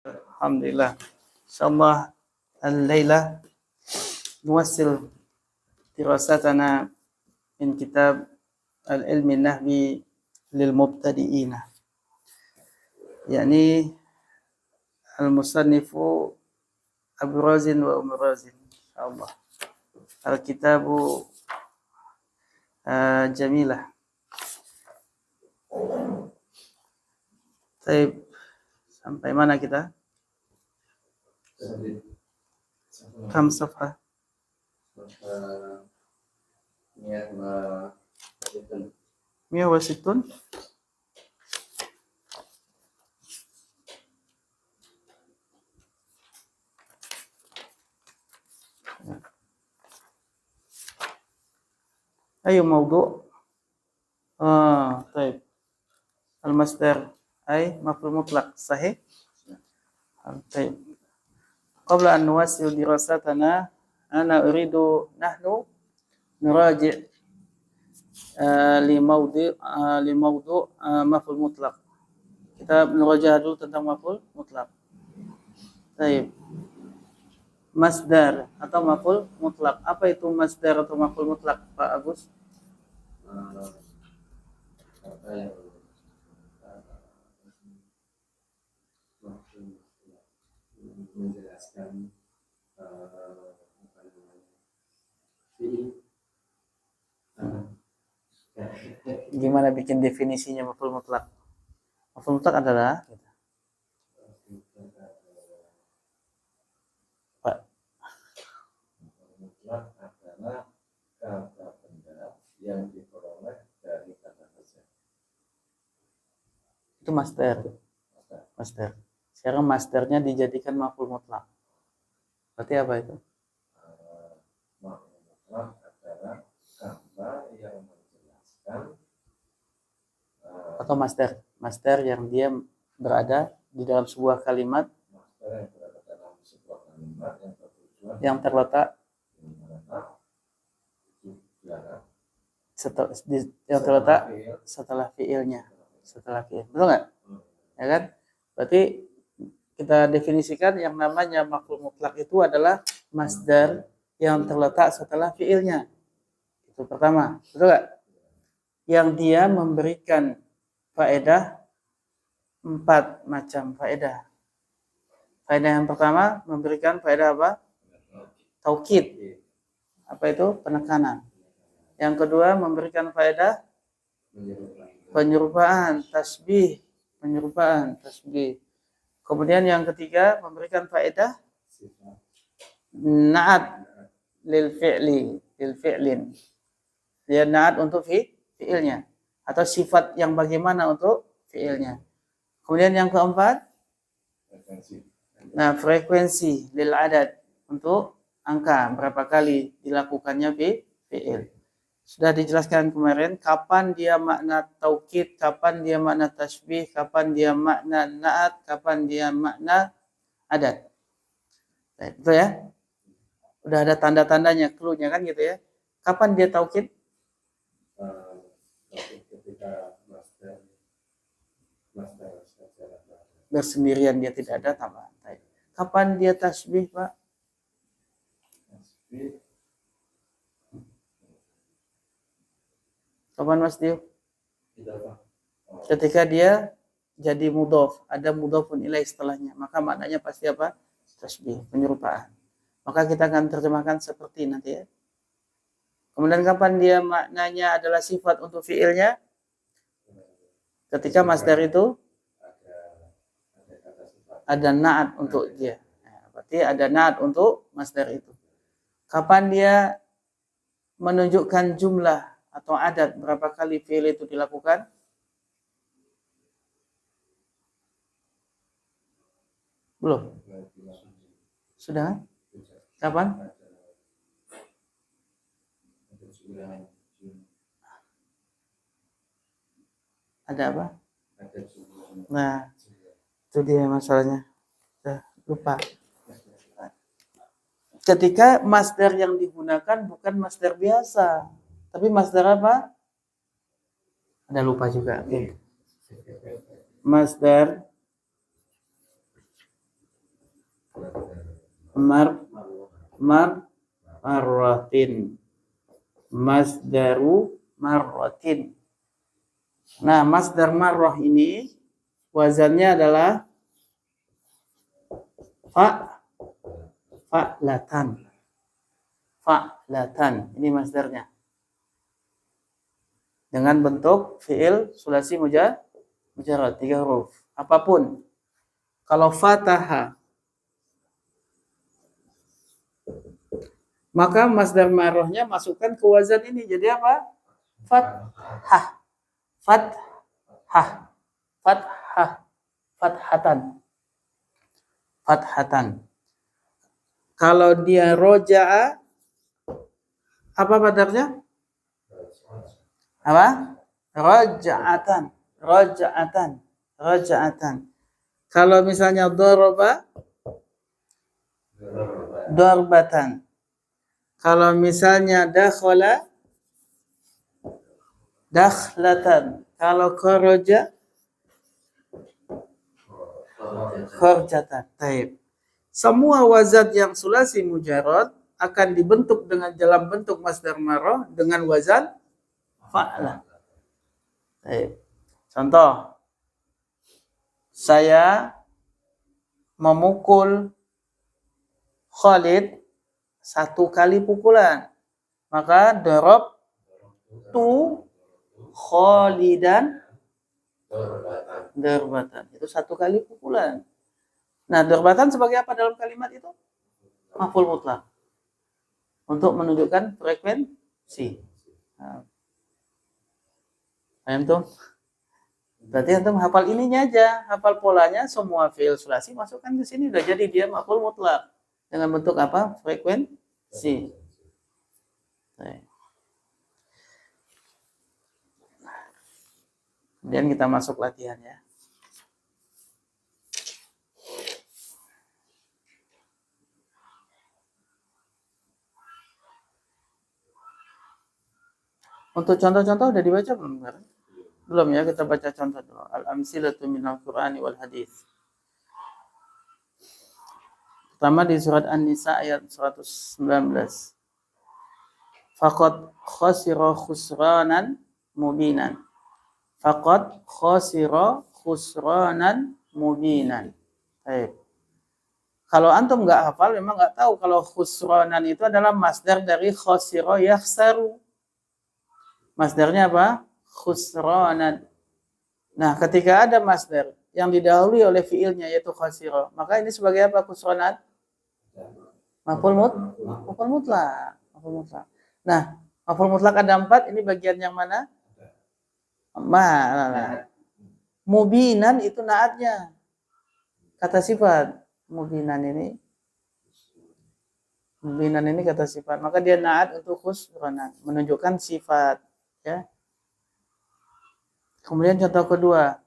Alhamdulillah. Insyaallah al-laila nuwassil dirasatana min kitab al-ilmi nahwi lil mubtadi'ina. Yani al-musannifu Abu Razin wa Umar Razin. Insyaallah. Al-kitabu jamilah. Baik, sampai mana kita? Kam safhah? Mia wasitun. Ayo mawdu'. Baik. Al-masdar ay maf'ul mutlaq, sahih? Baik. Qabla an nuwassil dirasatana, ana uridu nahnu nuraji' li mawdu' maf'ul mutlaq. Kita nurajah dulu tentang maf'ul mutlaq. Baik. Masdar atau maf'ul mutlaq. Apa itu masdar atau maf'ul mutlaq, Pak Agus? Kata yang menjelaskan Gimana bikin definisinya maf'ul mutlaq? Maf'ul mutlaq adalah Pak. mutlak adalah kata benda yang diperoleh dari kata saja. Itu masdar. Masdar. Sekarang masdarnya dijadikan maf'ul mutlaq. Berarti apa itu? Maf'ul mutlak adalah kata yang menjelaskan Atau masdar yang dia berada di dalam sebuah kalimat masdar yang berada dalam sebuah kalimat yang bertujuan yang terletak setelah fiilnya. Setelah fiil. Betul nggak? Ya kan? Berarti kita definisikan yang namanya maf'ul mutlaq itu adalah masdar yang terletak setelah fiilnya. Itu pertama. Betul nggak? Yang dia memberikan faedah 4 macam faedah. Faedah yang pertama memberikan faedah apa? Taukid. Apa itu? Penekanan. Yang kedua memberikan faedah penyerupaan, tasbih, penyerupaan, tasbih. Kemudian yang ketiga memberikan faedah na'at lil fi'lin. Dia na'at untuk fi'ilnya atau sifat yang bagaimana untuk fi'ilnya. Kemudian yang keempat, frekuensi lil adad untuk angka berapa kali dilakukannya fi'il. Sudah dijelaskan kemarin kapan dia makna taukid, kapan dia makna tasbih, kapan dia makna na'at, kapan dia makna adad. Betul ya? Udah ada tanda-tandanya, clue-nya kan gitu ya. Kapan dia taukid? ketika masdar Bersendirian dia tidak ada tambahan. Kapan dia tasbih, Pak? tasbih Kapan Mas Dio? Ketika dia jadi mudhof, ada mudhofun ilaih setelahnya, maka maknanya pasti apa? Tasbih, penyerupaan. Maka kita akan terjemahkan seperti nanti ya. Kemudian kapan dia maknanya adalah sifat untuk fiilnya? Ketika masdar itu ada na'at untuk dia. Berarti ada na'at untuk masdar itu. Kapan dia menunjukkan jumlah atau adat berapa kali fiil itu dilakukan? Belum? Sudah? Kapan? Ada apa? Nah, itu dia masalahnya. Lupa. Ketika masdar yang digunakan bukan masdar biasa, tapi masdar apa? Ada lupa juga. Masdar marratin. Masdaru marratin. Nah, masdar marrah ini wazannya adalah fa'latan. Fa'latan. Ini masdarnya. Dengan bentuk fi'il sulasi mujarrad 3 huruf. Apapun. Kalau fataha, maka masdar marrahnya masukkan ke wazan ini. Jadi apa? Fathah. Fathah. Fathah. Fathatan. Fathatan. Kalau dia roja'a, apa madarnya? Apa? Raja'atan. Raja'atan. Raja'atan. Kalau misalnya daraba, darbatan. Kalau misalnya dakhala, dakhlatan. Kalau kharaja, kharjatan. Taib. Semua wazan yang sulasi mujarrad akan dibentuk dengan dalam bentuk masdar marrah dengan wazan fa'la. Taib. Contoh, saya memukul Khalid 1 kali pukulan. Maka darab tu Khalidan darbatan. Itu 1 kali pukulan. Nah, darbatan sebagai apa dalam kalimat itu? Maf'ul mutlaq. Untuk menunjukkan frekuensi. Nah. Paham tuh? Berarti antum hafal ininya aja, hafal polanya, semua fi'il sulasi masukkan ke sini, udah jadi dia maf'ul mutlaq. Dengan bentuk apa? Frekuensi. Kemudian kita masuk latihan ya. Untuk contoh-contoh udah dibaca belum? Belum ya, kita baca contoh dulu. Al-amsilatu minal Qur'ani wal hadis. Pertama di surat An-Nisa ayat 119. Faqad khasira khusranan mubinan. Faqad khasira khusranan mubinan. Baik. Kalau antum enggak hafal, memang enggak tahu kalau khusranan itu adalah masdar dari khasira yakhsaru. Masdarnya apa? Khusranan. Nah, ketika ada masdar yang didahului oleh fiilnya yaitu khasira, maka ini sebagai apa khusranan? Maf'ul mutlaq. Maf'ul mutlaq. Nah, maf'ul mutlaq ada 4, ini bagian yang mana? Mubinan itu naatnya. Kata sifat. Mubinan ini kata sifat. Maka dia naat untuk khusranan, menunjukkan sifat. Ya. Kemudian contoh kedua,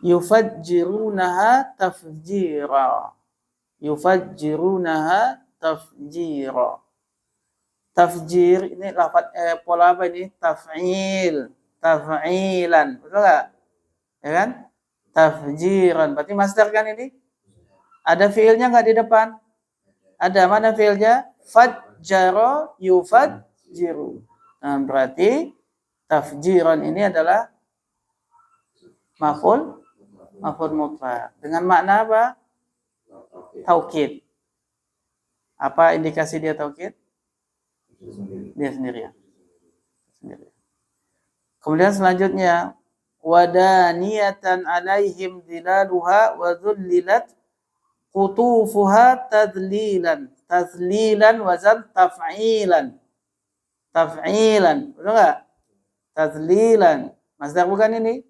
yufajjirunaha tafjira. Yufajjirunaha tafjira. Tafjir ini lafaz pola apa ini? Taf'il, taf'ilan. Betul enggak? Ya kan? Tafjiran. Berarti masdar kan ini? Ada fiilnya enggak di depan? Ada, mana fiilnya? Fajjara yufajjiru. Nah, berarti tafjiran ini adalah maf'ul mutlaq. Dengan makna apa? Taukid. Apa indikasi dia taukid? Dia sendiri. Kemudian selanjutnya, wadaniyatan alaihim dhilaluha wa dhullilat qutufuha tadlilan. Tadlilan wazan taf'ilan. Taf'ilan. Betul enggak? Tadlilan. Masdar bukan ini?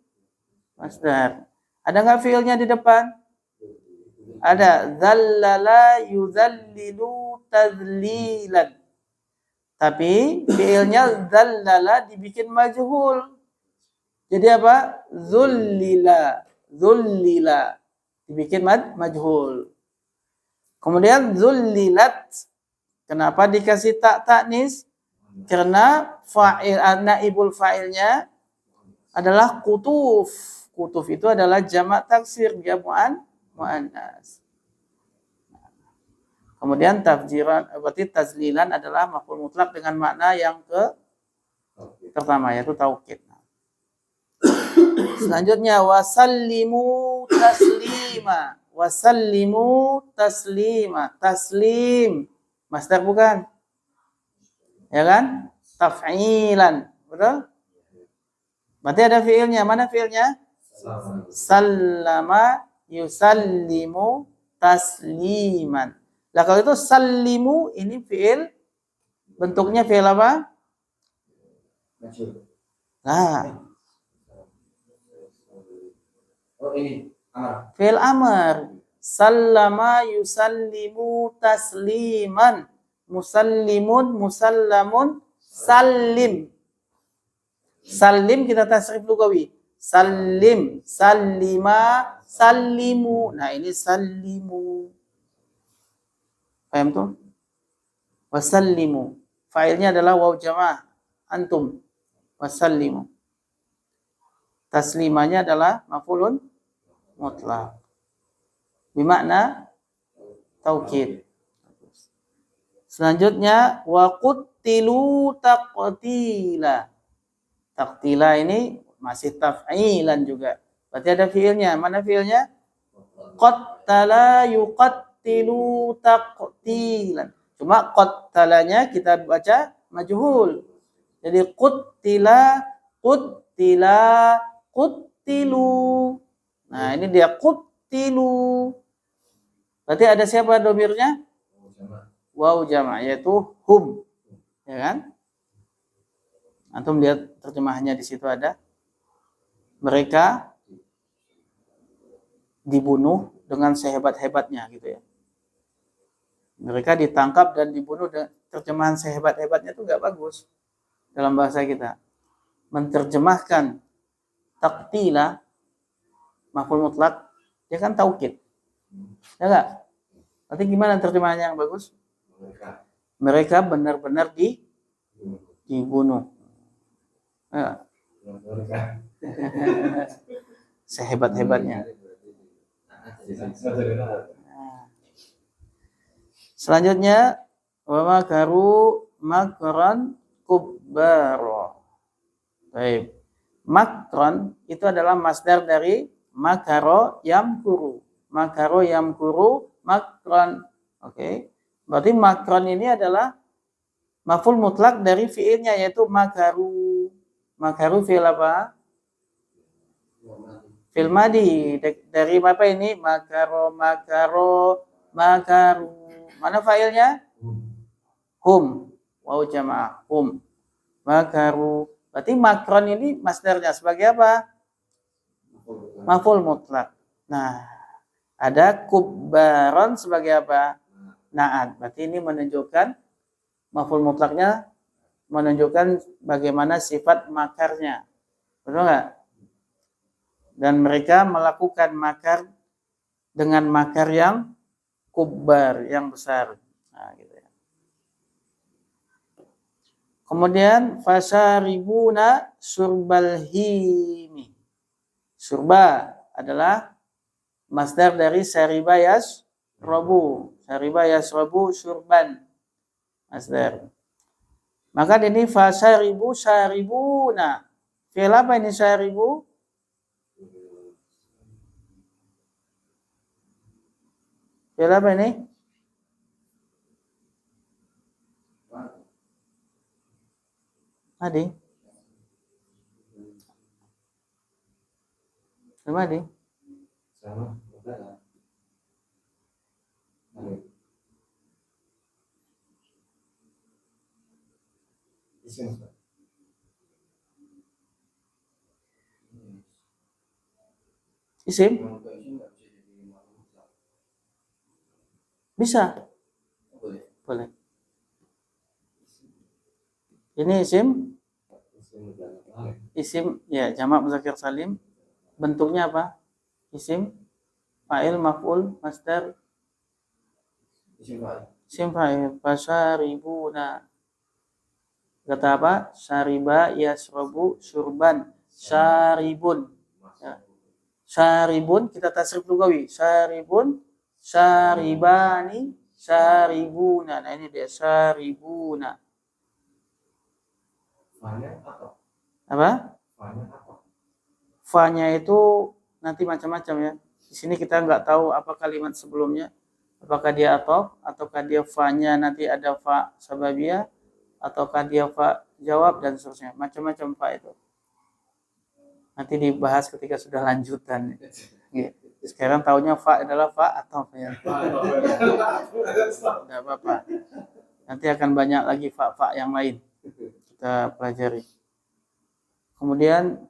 Masdar. Ada enggak fiilnya di depan? Ada. Dhallala yudhallilu tadlilan. Tapi fiilnya dhallala dibikin majhul. Jadi apa? Dhullila. Dhullila. Dibikin majhul. Kemudian dhullilat. Kenapa dikasih tak taknis? Karena fa'il, naibul fa'ilnya adalah kutuf. Kutuf itu adalah jamak taksir, dia mu'annas. Kemudian tafjiran, berarti tazlilan adalah maf'ul mutlak dengan makna yang pertama yaitu taukid. Selanjutnya wasallimu taslima. Wasallimu taslima. Taslim masdar bukan? Ya kan? Taf'ilan. Betul? Berarti ada fiilnya. Mana fiilnya? Sallama yusallimu tasliman. Lah kalau itu sallimu ini fiil, bentuknya fiil apa? Nah, ini amar. fiil amr. Sallama yusallimu tasliman. Musallimun, musallamun, sallim. Sallim kita tasrif lugawi. Sallim, sallima, sallimu. Nah, ini sallimu. Paham tuh? Wasallimu. Failnya adalah waw jamaah. Antum. Wasallimu. Taslimanya adalah maf'ulun mutlak. Bimakna taukid. Selanjutnya wa quttilu taqtila. Taqtila ini masih taf'ilan juga. Berarti ada fiilnya. Mana fiilnya? Qattala yuqattilu taqtilan. Cuma qattalanya kita baca majhul. Jadi quttila, quttila, quttilu. Nah, ini dia quttilu. Berarti ada siapa domirnya? Waw jama' yaitu hum. Ya kan? Antum lihat terjemahannya di situ ada. Mereka dibunuh dengan sehebat-hebatnya gitu ya. Mereka ditangkap dan dibunuh. Terjemahan sehebat-hebatnya itu enggak bagus dalam bahasa kita. Menerjemahkan taqtila maf'ul mutlak dia kan taukid. Ya enggak? Berarti gimana terjemahannya yang bagus? Mereka benar-benar dibunuh. Ya. Sehebat-hebatnya. Selanjutnya wa makaru makran kubbara. Baik. Makron itu adalah masdar dari makaro yamkuru. Makaro yamkuru makron. Oke. Berarti makron ini adalah maf'ul mutlak dari fiilnya yaitu makaru. Makaru fiil apa? Fiil madi. Dari apa ini? Makaro, makaro, makaru. Mana failnya? Hum. Waw jamaah. Hum. Makaru. Berarti makron ini masdarnya sebagai apa? Maf'ul mutlak. Nah, ada kubbaron sebagai apa? Naat. Berarti ini menunjukkan maf'ul mutlaknya menunjukkan bagaimana sifat makarnya. Betul nggak? Dan mereka melakukan makar dengan makar yang kubbar, yang besar. Nah, gitu ya. Kemudian fasaribuna surbal himi. Surba adalah masdar dari sariba yasrobu. Sariba yasrobu surban. Masdar. Maka ini fasaribu saribuna. Fi'il apa ini saribu? Fi'il apa ini? Adi. Sama Adi. Sama. Isim? Bisa. Boleh. Ini isim? Isim, ya, jamak muzakkar salim. Bentuknya apa? Isim, fa'il, maf'ul, masdar. Isim fa'il. Fasaribuna. Kata apa? Syariba yasrobu surban. Syaribun. Ya. Syaribun kita tasrif lugawi. Syaribun, syaribani, Syaribuna. Nah ini dia syaribuna. Fanya apa? Apa? Fanya apa? Fa-nya itu nanti macam-macam ya. Di sini kita nggak tahu apa kalimat sebelumnya. Apakah dia atau ataukah dia fa-nya nanti ada fa sababiyah ataukah dia fa jawab dan seterusnya. Macam-macam fa itu. Nanti dibahas ketika sudah lanjutan. Gitu. Sekarang taunya fa adalah fa atau fa ya. Tidak apa-apa. Nanti akan banyak lagi fa-fa yang lain kita pelajari. Kemudian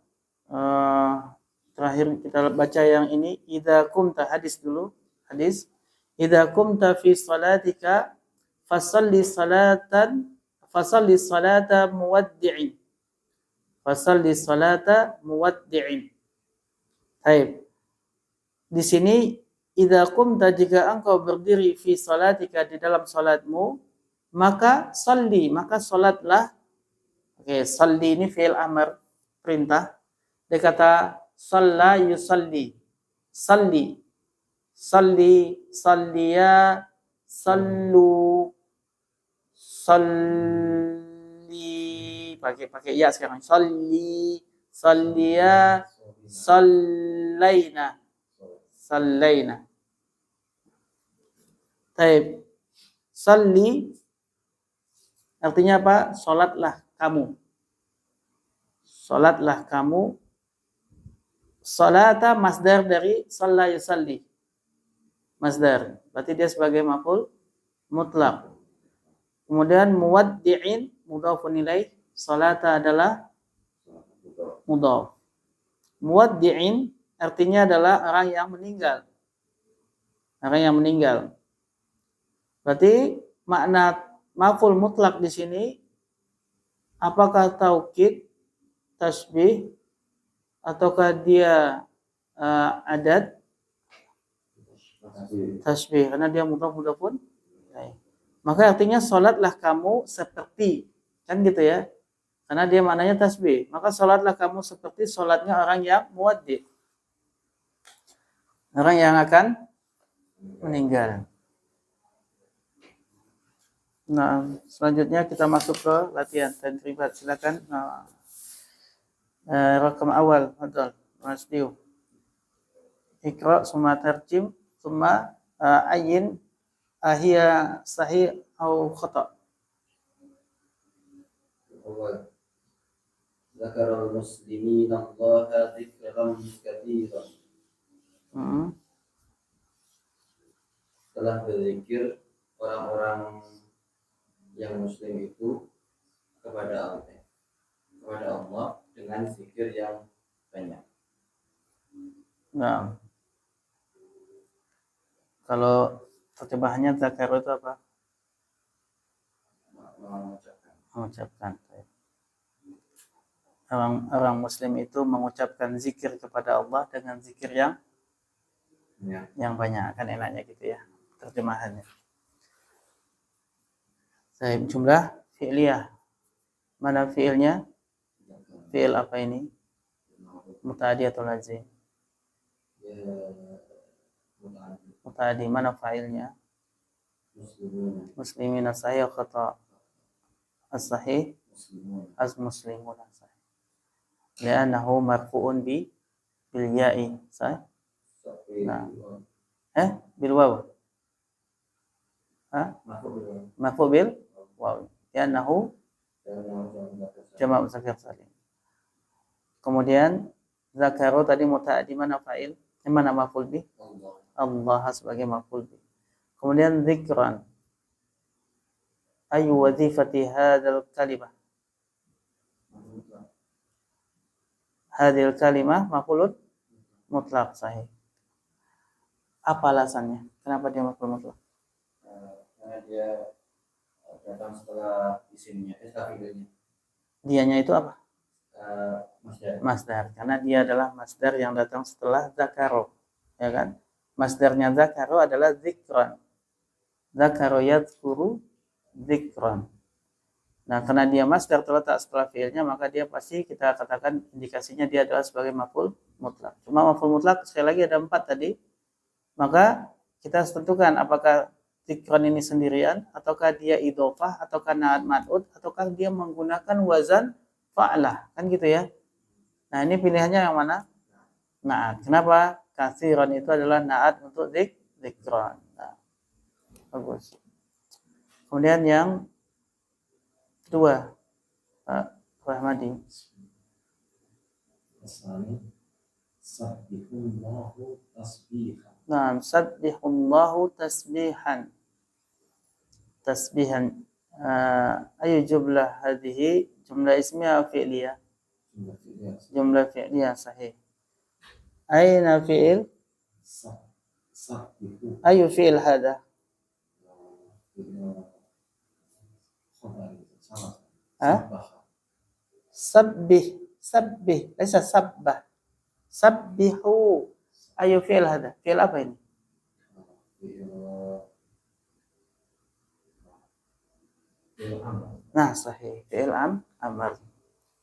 terakhir kita baca yang ini, idza kumta, hadis dulu, hadis. Idza kumta fi salatika fasalli salata muwaddi'in. Fasalli salata muwaddi'in. Baik. Di sini idza kumta, jika engkau berdiri fi salatika, di dalam salatmu, maka salli, maka salatlah. Oke, salli ini fi'il amr, perintah. Dia kata shalla yusalli. Salli. Salli, salliya, sallu. Salli. Pakai ya sekarang. Salli, salliya, sallaina. Sallaina. Taib. Salli artinya apa? Salatlah kamu. Salatlah kamu. Salata masdar dari shalla yusalli. Masdar. Berarti dia sebagai maf'ul mutlaq. Kemudian muwaddi'in mudhafun ilaih. Salata adalah mudhaf. Muwaddi'in artinya adalah orang yang meninggal. Orang yang meninggal. Berarti makna maf'ul mutlaq di sini apakah taukid, tasbih, ataukah dia adat? Tasbih, karena dia mudhaf pun. Maka artinya salatlah kamu seperti, kan gitu ya. Karena dia maknanya tasbih. Maka salatlah kamu seperti salatnya orang yang muwaddi'. Orang yang akan meninggal. Nah, selanjutnya kita masuk ke latihan tadribat. Silakan. Rakam awal, hadal, Mas Dio. Iqra, summa tarjim, summa ayin ahia sahih atau khata. Awal. Zakarul muslimin Allah dzikran katsiran. Telah berzikir orang-orang yang muslim itu kepada Allah dengan zikir yang banyak. Nah, kalau terjemahannya zakaru itu apa? Mengucapkan. Orang muslim itu mengucapkan zikir kepada Allah dengan zikir yang banyak. Kan enaknya gitu ya terjemahannya. Saya jumlah fi'liyah. Mana fi'ilnya? Fi'il apa ini? Muta'addi atau lazim? Muta'addi. Mana fa'ilnya? Muslimin as-sahih khata. As-sahih as-muslimun as-sahih. Li'annahu marfu'un bil ya'i. Sahih? Nah. Bil waw. Marfu' bil waw. Li'annahu jama' muzakkar salim. Kemudian zakaru tadi muta'addi, mana fa'il? Mana maf'ul bih? Allah sebagai maf'ul bih. Kemudian zikran. Ayu wazifati hadzal kalimah. Hadzal kalimah maf'ulun mutlaq sahih. Apa alasannya? Kenapa dia maf'ul mutlaq? Karena dia datang setelah isimnya, fi'ilnya. Dianya itu apa? Masdar. Karena dia adalah masdar yang datang setelah zakaro, ya kan? Masdarnya zakaro adalah zikran. Zakaro yadhkuru zikran. Nah, karena dia masdar terletak setelah fiilnya, maka dia pasti kita katakan indikasinya dia adalah sebagai maf'ul mutlaq. Cuma maf'ul mutlaq sekali lagi ada 4 tadi. Maka kita harus tentukan apakah dzikran ini sendirian, ataukah dia idhofah, ataukah na'at mad'ud, ataukah dia menggunakan wazan fa'lah, kan gitu ya. Nah, ini pilihannya yang mana? Na'at. Kenapa? Katsiran itu adalah na'at untuk dzikran. Nah, bagus. Kemudian yang kedua, Pak Rahmadi. Asani sabbihullahu tasbihan. Nah, sabbihullahu tasbihan. Tasbihan. Ayu jumlah hadhihi? Jumlah ismiyah atau fi'liyah? Jumlah fi'liyah sahih. Aina fi'il? Sabbihu. Ayu fi'il hadha? Ha? Sabbih. Sabbih. Laisa sabbah. Sabbihu. Ayu fi'il hadha? Fi'il apa ini? Nah, sahih. Fi'il amr.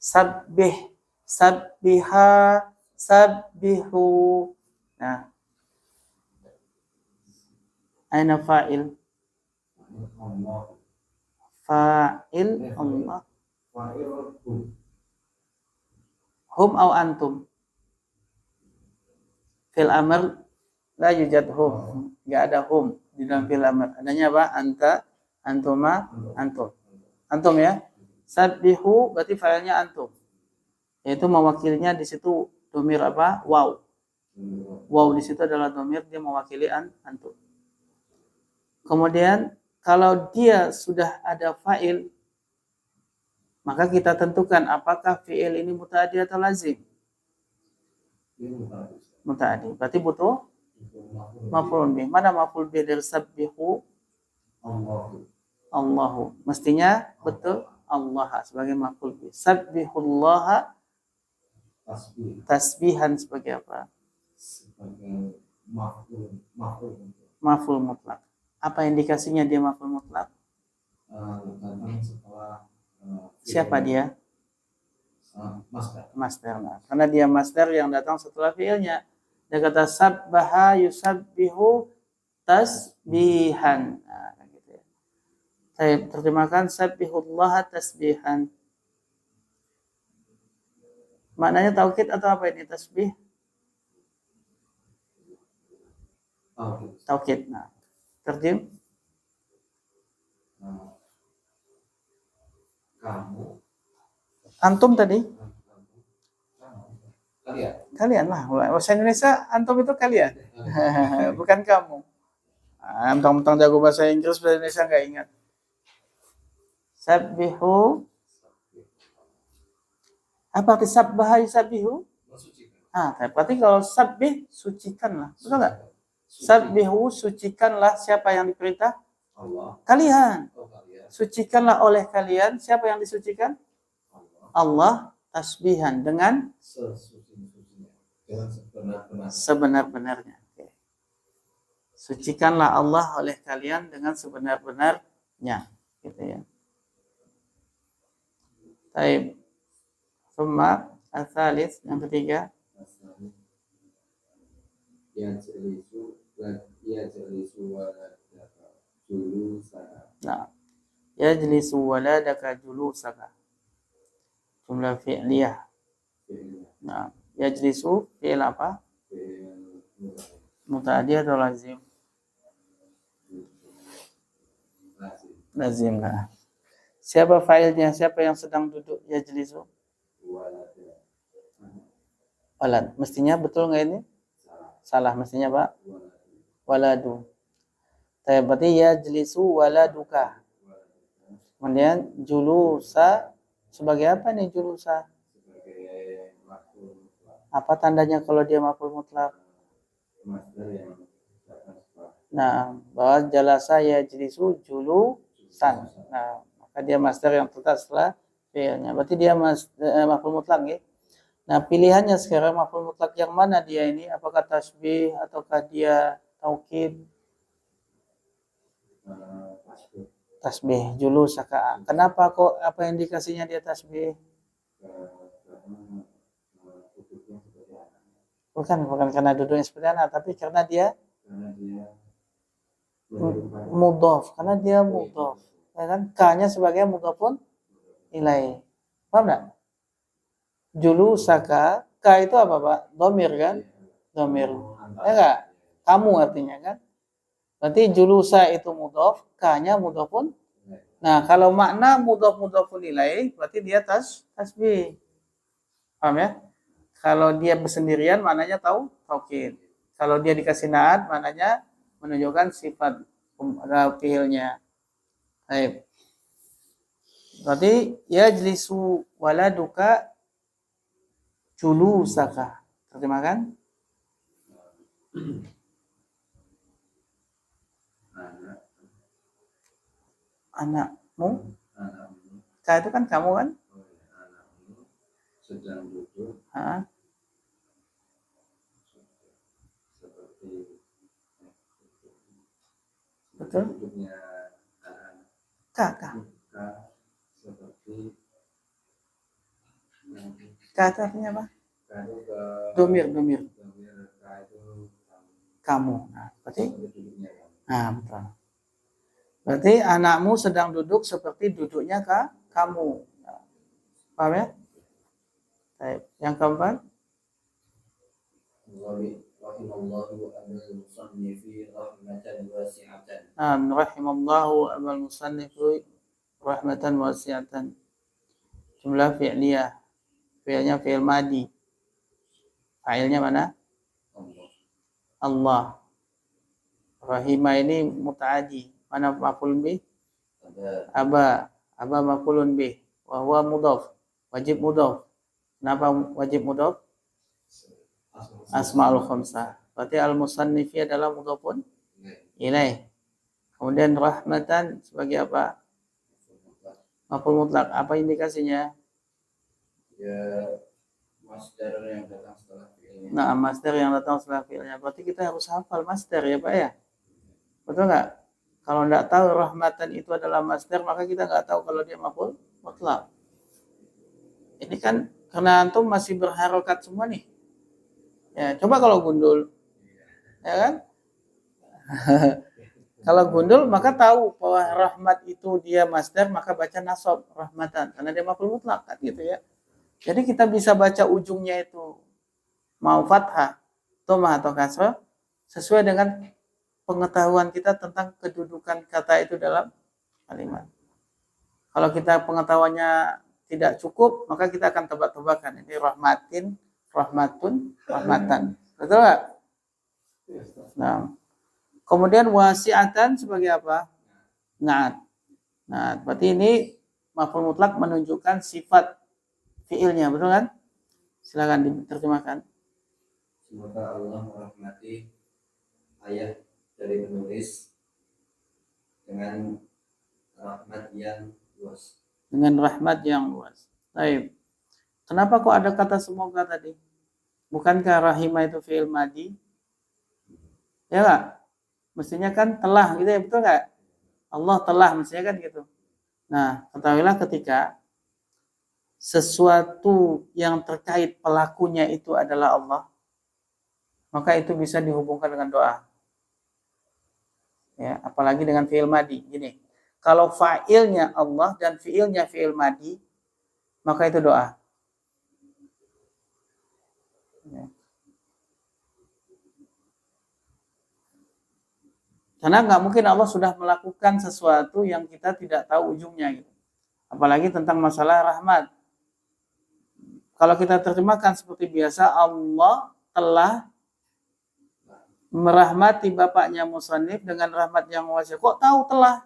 Sabbih. Sabbiha. Sabbihu. Nah. Aina fa'il? Fa'il Allah. Hum au antum? Fil amr la yujad hum. Enggak ada hum di dalam fil amr. Adanya apa? Anta, antuma, antum. Antum ya. Sabbihu berarti fa'ilnya antum. Yaitu mewakilinya di situ domir apa? Waw. Waw di situ adalah domir, dia mewakili antum. Kemudian kalau dia sudah ada fa'il, maka kita tentukan apakah fi'il ini muta'addi atau lazim. Muta'addi. Berarti butuh maf'ulun bih. Mana maf'ul bih dari sabbihu? Allahu. Mestinya betul Allah sebagai maf'ul bih. Sabbihullaha tasbihan sebagai apa? Sebagai Maf'ul mutlak. Apa indikasinya dia maf'ul mutlak? datang setelah Siapa dia? masdar. Masdar. Nah, karena dia masdar yang datang setelah fi'ilnya. Dia kata sabbaha yusabbihu tasbihan. Nah, gitu ya. Saya terjemahkan sabbihullaha tasbihan. Maknanya taukid atau apa ini tasbih? Taukid. Nah, terjem. Kamu. Antum tadi? Kalian. Lah. Bahasa Indonesia antum itu kalian. Bukan kamu. Mentang-mentang jago bahasa Inggris, bahasa Indonesia nggak ingat. Sabbihu. Apa arti sabbaha yusabbihu? Berarti kalau sabbih, sucikanlah. Betul nggak? Sabbihu, sucikanlah. Siapa yang diperintah? Allah. Kalian. Kalian. Sucikanlah oleh kalian. Siapa yang disucikan? Allah. Tasbihan dengan sebenar-benarnya. Sucikanlah Allah oleh kalian dengan sebenar-benarnya. Gitu ya. Baik. Summa al-thalith, yang ketiga. Nah, yajlisu waladaka julusaka. Jumlah fi'liyah. Nah, yajlisu fi'il apa? Muta'addi atau lazim? Lazim lah. Siapa fa'ilnya? Siapa yang sedang duduk yajlisu? Walad. Mestinya betul nggak ini? Salah. Mestinya Pak? Waladu. Berarti yajlisu waladuka. Kemudian julusa sebagai apa nih julusa? Apa tandanya kalau dia maf'ul mutlak? Nah, bahwa jalasa yajlisu julusan. Nah, maka dia masdar yang tetap setelah fi'ilnya. Berarti dia maf'ul mutlak ya. Nah, pilihannya sekarang maf'ul mutlak yang mana dia ini? Apakah tasbih ataukah dia taukid? Tasbih julusaka. Kenapa kok apa indikasinya dia tasbih? Bukan karena duduknya seperti anak, tapi karena dia mudhof karena dia mudhof, ya kan? K-nya sebagai mudhofun ilaih. Paham enggak? Julusaka, K itu apa, Pak? Dhamir kan? Dhamir. Ya enggak? Kamu artinya kan? Berarti julusa itu mudhof, K-nya mudhofun. Nah, kalau makna mudhofun ilaih berarti dia tasbih. Paham ya? Kalau dia bersendirian maknanya taukid. Kalau dia dikasih naat maknanya menunjukkan sifat fiilnya. Baik. Berarti yajlisu waladuka julusaka. Terjemahkan? Anakmu. K itu kan kamu kan? Anakmu sedang duduk Ha? seperti Betul? duduknya anak K. seperti K itu artinya apa? kado ke Domir. domir itu Kamu. Nah, berarti? duduknya kamu. Nah, betul. Berarti anakmu sedang duduk seperti duduknya kamu. Paham ya? Baik. Yang keempat? Rahimallahu abal musannifi rahmatan wasi'atan. Rahimallahu abal musannifi rahmatan wasi'atan. Jumlah fi'liyah. Fi'ilnya fi'il madi. Fa'ilnya mana? Allah. Rahimah ini muta'adi. Mana maf'ul bih? Aba maf'ulun bih. Wa huwa mudhaf. Wajib mudhaf. Kenapa wajib mudhaf? Asma'ul khamsah. Berarti al-musannifi adalah mudhafun ilaih. Kemudian rahmatan sebagai apa? Maf'ul mutlak. Apa indikasinya? Ya, masdar yang datang setelah fi'ilnya. Nah, masdar yang datang setelah fi'ilnya. Berarti kita harus hafal masdar ya, Pak ya? Betul nggak? Kalau nggak tahu rahmatan itu adalah masdar, maka kita nggak tahu kalau dia maf'ul mutlak. Ini kan karena antum masih berharokat semua nih. Ya, coba kalau gundul. Ya kan? Kalau gundul maka tahu bahwa rahmat itu dia masdar, maka baca nasab rahmatan karena dia maf'ul mutlak kan gitu ya. Jadi kita bisa baca ujungnya itu mau fathah, dhammah atau kasrah sesuai dengan pengetahuan kita tentang kedudukan kata itu dalam kalimat. Kalau kita pengetahuannya tidak cukup, maka kita akan tebak-tebakan. Ini rahmatin, rahmatun, rahmatan. Betul nggak? Nah, kemudian wasi'atan sebagai apa? Naat. Nah, berarti ini maf'ul mutlak menunjukkan sifat fiilnya, betul kan? Silakan diterjemahkan. Semoga Allah merahmati ayah dari penulis dengan rahmat yang luas. Dengan rahmat yang luas. Baik. Kenapa kok ada kata semoga tadi? Bukankah rahimah itu fi'il madi? Ya nggak? Mestinya kan telah gitu ya, betul nggak? Allah telah mestinya kan gitu. Nah, ketahuilah ketika sesuatu yang terkait pelakunya itu adalah Allah, maka itu bisa dihubungkan dengan doa. Ya, apalagi dengan fi'il madi. Gini, kalau fa'ilnya Allah dan fi'ilnya fi'il madi, maka itu doa. Ya. Karena nggak mungkin Allah sudah melakukan sesuatu yang kita tidak tahu ujungnya gitu. Apalagi tentang masalah rahmat. Kalau kita terjemahkan seperti biasa, Allah telah merahmati bapaknya musannif dengan rahmat yang wasi'. Kok tahu telah?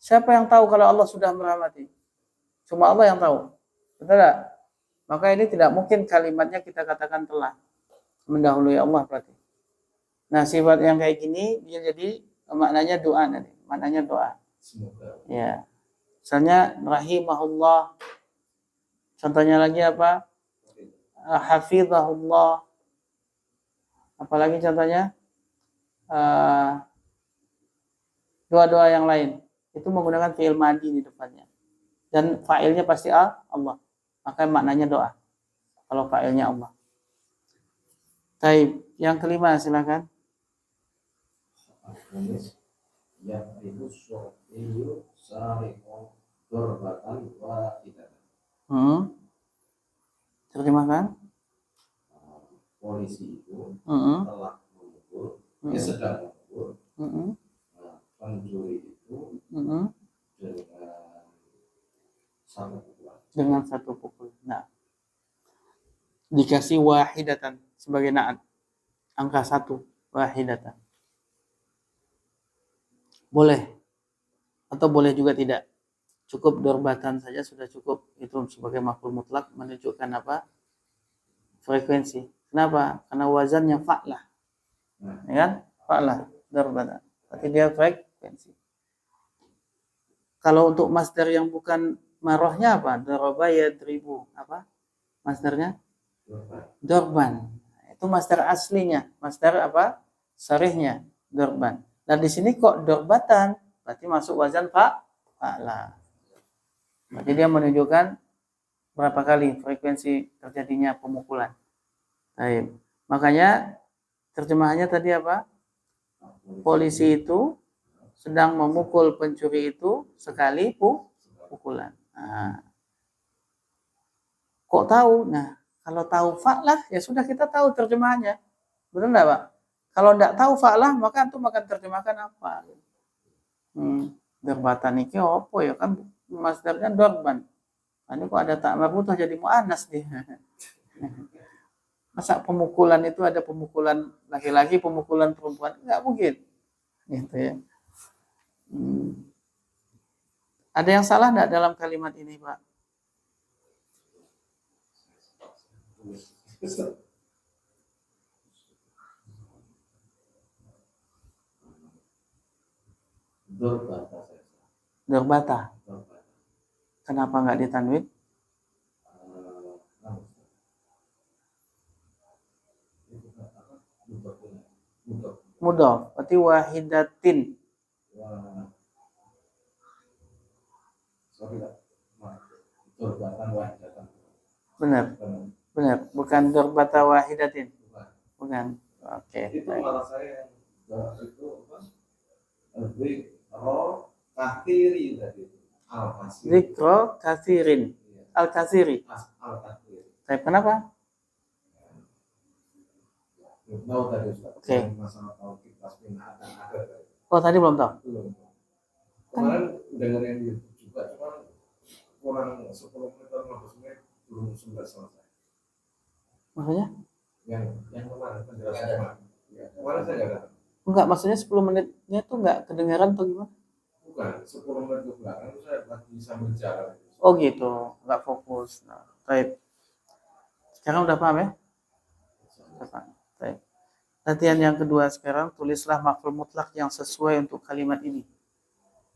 Siapa yang tahu kalau Allah sudah merahmati? Cuma Allah yang tahu. Betul tak? Maka ini tidak mungkin kalimatnya kita katakan telah. Mendahului Allah berarti. Nah, sifat yang kayak gini dia jadi maknanya doa nanti. Maknanya doa. Semoga. Ya. Misalnya rahimahullah. Contohnya lagi apa? Hafizahullah. Apalagi contohnya doa-doa yang lain. Itu menggunakan fi'il madi di depannya. Dan fa'ilnya pasti Allah. Maka maknanya doa. Kalau fa'ilnya Allah. Taib. Yang kelima silakan. Nulis yang itu sofiyu sarikon dorbatan wahidatan. Terjemahkan. Polisi itu Mm-mm. telah memukul, Mm-mm. sedang memukul. Mm-mm. Pencuri itu Mm-mm. dengan satu pukulan. Dengan satu pukul. Nah, dikasih wahidatan sebagai naat, angka 1 wahidatan. Boleh atau boleh juga tidak. Cukup dorbatan saja sudah cukup. Itu sebagai maf'ul mutlak menunjukkan apa? Frekuensi. Kenapa? Karena wazannya fa'lah. Ya kan? Fa'lah, dorbatan. Berarti dia frekuensi. Kalau untuk masdar yang bukan marahnya apa? Daraba yadribu. Apa? Masdarnya? Dorban. Itu masdar aslinya. Masdar apa? Sarihnya. Dorban. Nah di sini kok dorbatan? Berarti masuk wazan fa'lah. Berarti dia menunjukkan berapa kali frekuensi terjadinya pemukulan. Baik. Makanya terjemahannya tadi apa? Polisi itu sedang memukul pencuri itu sekali pukulan. Nah, kok tahu? Nah, kalau tahu fa'lah ya sudah kita tahu terjemahannya. Benar enggak, Pak? Kalau enggak tahu fa'lah maka antum akan terjemahkan apa? Dorbatan iki opo ya kan masdarnya dorban. Ini kok ada tak marbutah jadi muannas nih. Masa pemukulan itu ada pemukulan laki-laki, pemukulan perempuan? Enggak mungkin. Gitu ya. Ada yang salah enggak dalam kalimat ini, Pak? Dorbata saya. Dorbata. Dorbata. Kenapa enggak ditanwin? Mudhof. Berarti wahidatin. Sorry, dorbatan wahidatan. Benar. Benar. Bukan dorbata wahidatin. Bukan. Oke. Itu malah saya itu apa? Zikro kathiri tadi. Al-kasiri. Zikro kathirin. Al-kasiri. Al-kasiri. Tapi kenapa? Tahu tadi Ustaz. Oke. Masalah tauhid tasbih ada. Oh, tadi belum tahu. Belum. Kemarin dengerin YouTube juga, cuma kurang 10 menit atau 15 menit belum selesai. Maksudnya? Yang kemarin penjelasan kemarin. Kemarin saya nggak datang. Enggak, maksudnya 10 menitnya tuh enggak kedengaran atau gimana? Bukan, 10 menit ke belakang itu saya lagi sambil jalan. Oh gitu, enggak fokus. Nah, baik. Sekarang udah paham ya? Udah paham. Baik. Latihan yang kedua sekarang, tulislah maf'ul mutlak yang sesuai untuk kalimat ini.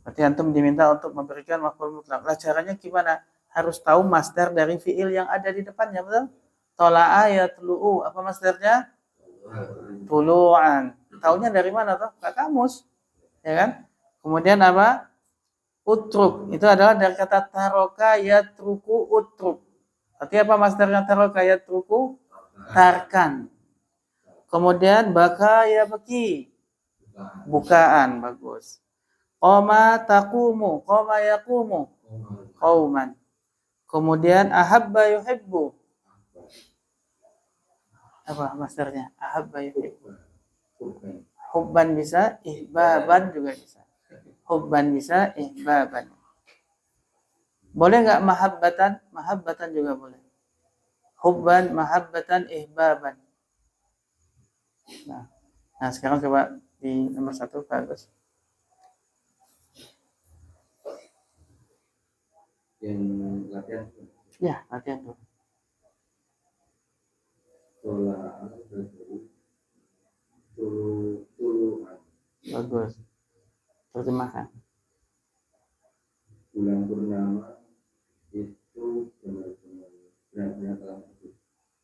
Berarti antum diminta untuk memberikan maf'ul mutlak. Lah caranya gimana? Harus tahu masdar dari fiil yang ada di depannya, betul? Tola'a yatlu'u. Apa masdarnya? Tulu'an. Taunya dari mana toh? Kak kamus. Ya kan? Kemudian apa? Utruk. Itu adalah dari kata taroka yatruku utruk. Berarti apa masdarnya taroka yatruku? Tarkan. Kemudian baka ya beki. Bukaan. Bagus. Qoma taqumu. Qoma yaqumu. Qauman. Kemudian ahabba yuhibbu. Apa masdarnya? Ahabba yuhibbu. Hubban bisa, ihbaban juga bisa. Hubban bisa, ihbaban. Boleh enggak mahabbatan? Mahabbatan juga boleh. Hubban, mahabbatan, ihbaban. Nah, sekarang coba di nomor 1, bagus. Yang latihan. Ya, latihan tuh. Bagus. Terjemahkan. Bulan purnama itu benar-benar telah terbit.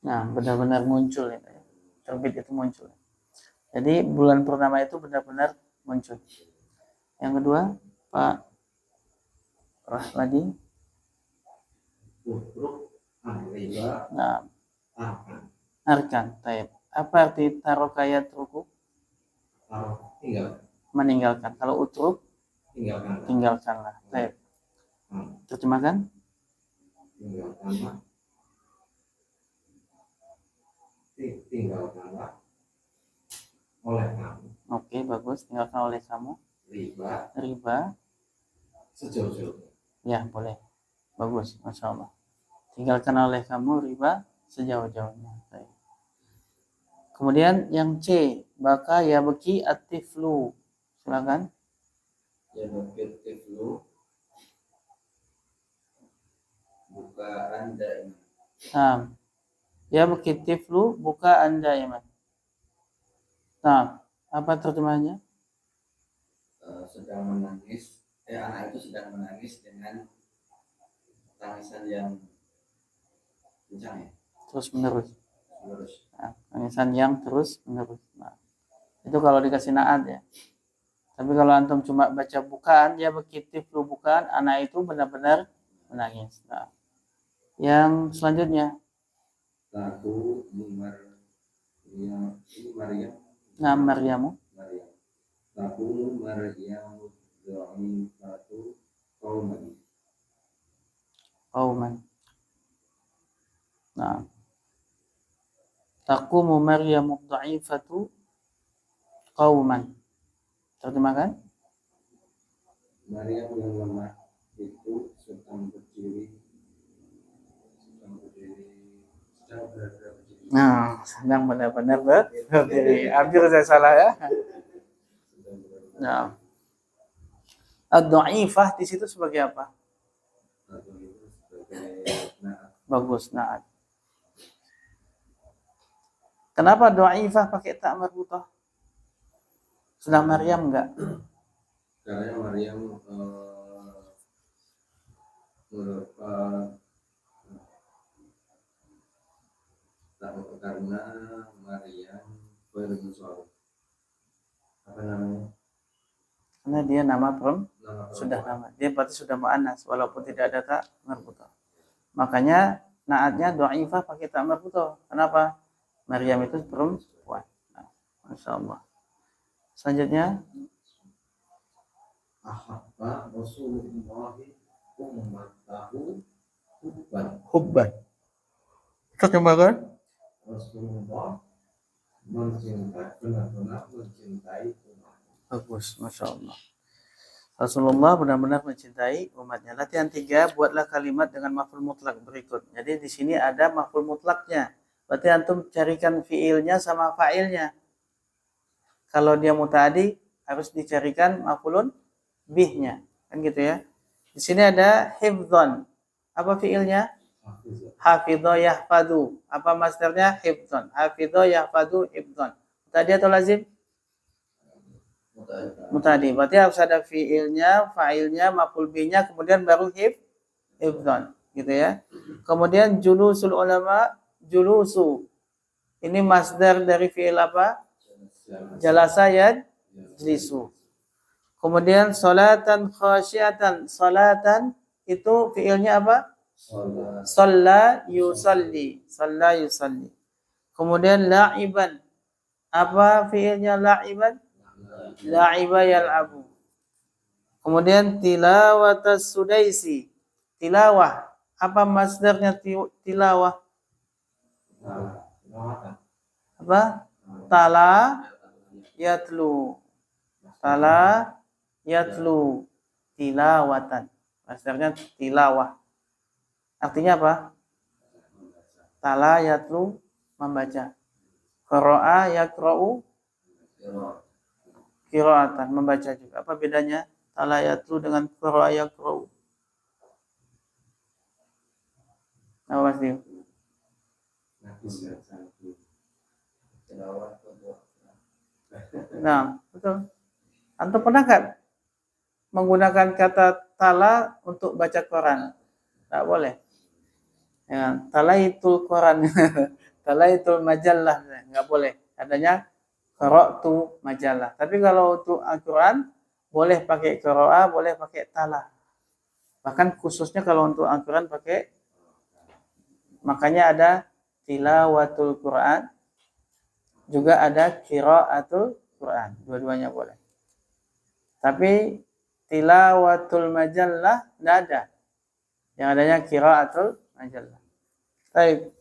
Nah, benar-benar muncul itu ya. Terbit itu muncul. Jadi bulan purnama itu benar-benar muncul. Yang kedua, Pak Rahmadi. Nah, arkan. Taib. Apa arti tarokayat ruku? Tinggal. meninggalkan. Kalau utruk, tinggalkan. tinggalkanlah. Baik. Terjemahkan. Tinggalkanlah. Tinggalkanlah oleh kamu Oke, bagus. Tinggalkan oleh kamu riba. sejauh-jauhnya. Ya, boleh. Bagus, Masya Allah. Tinggalkan oleh kamu riba sejauh-jauhnya. Baik. Kemudian yang C, baka ya beki atiflu. Silakan. Ya bakir tiflu bukaan daim. Nah, ya beki tiflu buka anda iman. Nah, apa terjemahannya? Sedang menangis, anak itu sedang menangis dengan tangisan yang kencang ya, Terus menerus. terus Nah, tangisan yang terus menerus. Nah, itu kalau dikasih naat ya. Tapi kalau antum cuma baca bukaan, ya begitu flu bukaan, anak itu benar-benar menangis. Nah, yang selanjutnya, laku Maryam nah Maryamu, laku Maryam doain satu kauman. qauman. Nah, taqumu Maryamu dha'ifatu qauman. Terjemahkan? Maryam yang lemah itu sedang berada berdiri. Nah, sedang benar-benar berdiri. Hampir saya salah ya. Nah, ad-dha'ifah di situ sebagai apa? Atau itu sebagai Bagus, naat. Kenapa dha'ifah pakai tak marbutah? Sedang Maryam enggak? karena Maryam karena Maryam bermusuh apa namanya, Karena dia nama nama sudah perempuan. nama. Dia berarti sudah mu'annas walaupun tidak ada tak marbutah. Makanya naatnya dha'ifah pakai tak marbutah. Kenapa? Maryam itu perempuan. Nah, Masya Allah. Selanjutnya, Ahabba Rasulullah ummatahu hubban. Terjemahkan? Rasulullah mencintai, benar-benar mencintai umat. Bagus, Masya Allah. Rasulullah benar-benar mencintai umatnya. Latihan 3, buatlah kalimat dengan maf'ul mutlak berikut. Jadi di sini ada maf'ul mutlaknya. Berarti antum carikan fiilnya sama fa'ilnya. Kalau dia muta'adi harus dicarikan maf'ulun bihnya. Kan gitu ya. Di sini ada hifdzon. Apa fiilnya? Hafidho yahfadu. Apa masdarnya? Hifdzon. Hafidho yahfadu hifdzon. Muta'adi atau lazim? Muta'adi. Berarti harus ada fiilnya, fa'ilnya, maf'ul bihnya, kemudian baru hifdzon. Gitu ya. Kemudian julusul ulama, julusu. Ini masdar dari fiil apa? Jalasa yajlisu. Kemudian salatan khasyiatan. Salatan itu fiilnya apa? Shalla yusalli. Shalla yusalli. Kemudian la'iban. Apa fiilnya la'iban? La'iba yal'abu. Kemudian tilawatas sudaisi. Tilawah. Apa masdarnya tilawah? Apa? Tala yatlu. Tala yatlu tilawatan. Masdarnya tilawah. Artinya apa? Tala yatlu membaca. Qara'a yaqra'u qira'atan membaca juga. Apa bedanya tala yatlu dengan qara'a yaqra'u? Apa Mas Dio? Nah, betul. Antum pernah nggak menggunakan kata tala untuk baca Quran? Tak boleh. Ya, talaitul Quran, talaitul majalah, nggak boleh. Adanya qara'tu majalah. Tapi kalau untuk Al-Quran boleh pakai qira'a, boleh pakai tala. Bahkan khususnya kalau untuk Al-Quran pakai, makanya ada tilawatul Quran, juga ada qira'atul Quran. Dua-duanya boleh. Tapi tilawatul majallah tidak ada. Yang adanya qiraatul majallah. Baik.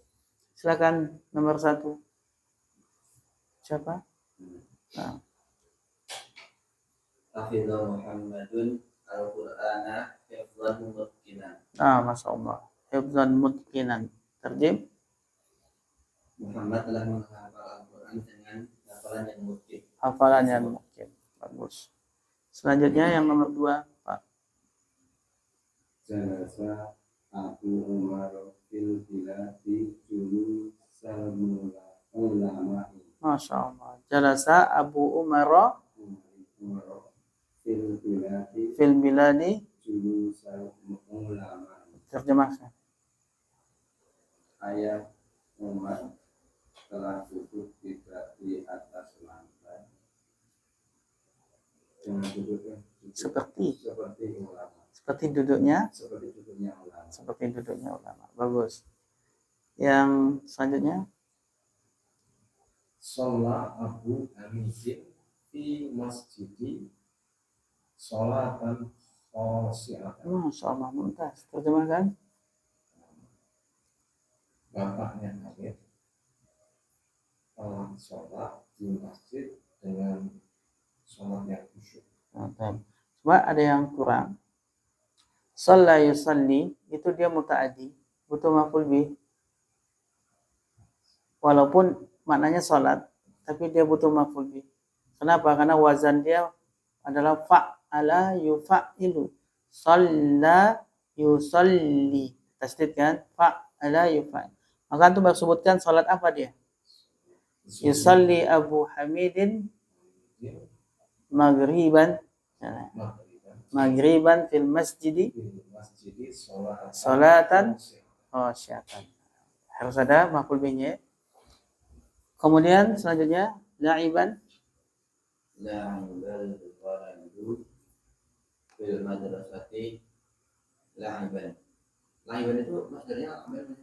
Silakan nomor 1. Siapa? Nah. Hafidha Muhammadun al-Qur'ana hifdhan mutqinan. Masya Allah. Hifdzan mutqinan. Terjem. Muhammad telah menghafal Al-Quran dengan hafalan yang mutqin. Hafalan yang mungkin. Bagus. Selanjutnya yang nomor 2, Pak. Jalasa Abu Umar fil biladi julu ulama Masya Allah. Jalasa Abu Umar fil biladi fil biladi. julu ulama. Terjemahkan. Ayat Umar telah duduk di atas lantai dengan duduknya Seperti ulama, duduknya ulama. seperti duduknya ulama. Bagus. Yang selanjutnya, Sholat Abu Hamidin fi masjidi sholatan khosyiatan. Masya Allah, mumtaz. Terjemahkan. Bapaknya Hamid telah sholat di masjid dengan sholat yang khusyuk. Cuma ada yang kurang. Shalla yusalli itu dia mutaaddi, butuh maf'ul bih. Walaupun maknanya sholat, tapi dia butuh maf'ul bih. Kenapa? Karena wazan dia adalah fa'ala yufa'ilu. Shalla yusalli. Tasdid kan? Fa'ala yufa'il. Maka antum sebutkan sholat apa dia? Yusalli Abu Hamidin maghriban fil masjidi salatan khasyatan. Harus ada maf'ul bihnya. Kemudian selanjutnya la'iban La'ibal waladu fil madrasati la'iban. La'iban itu masdarnya apa?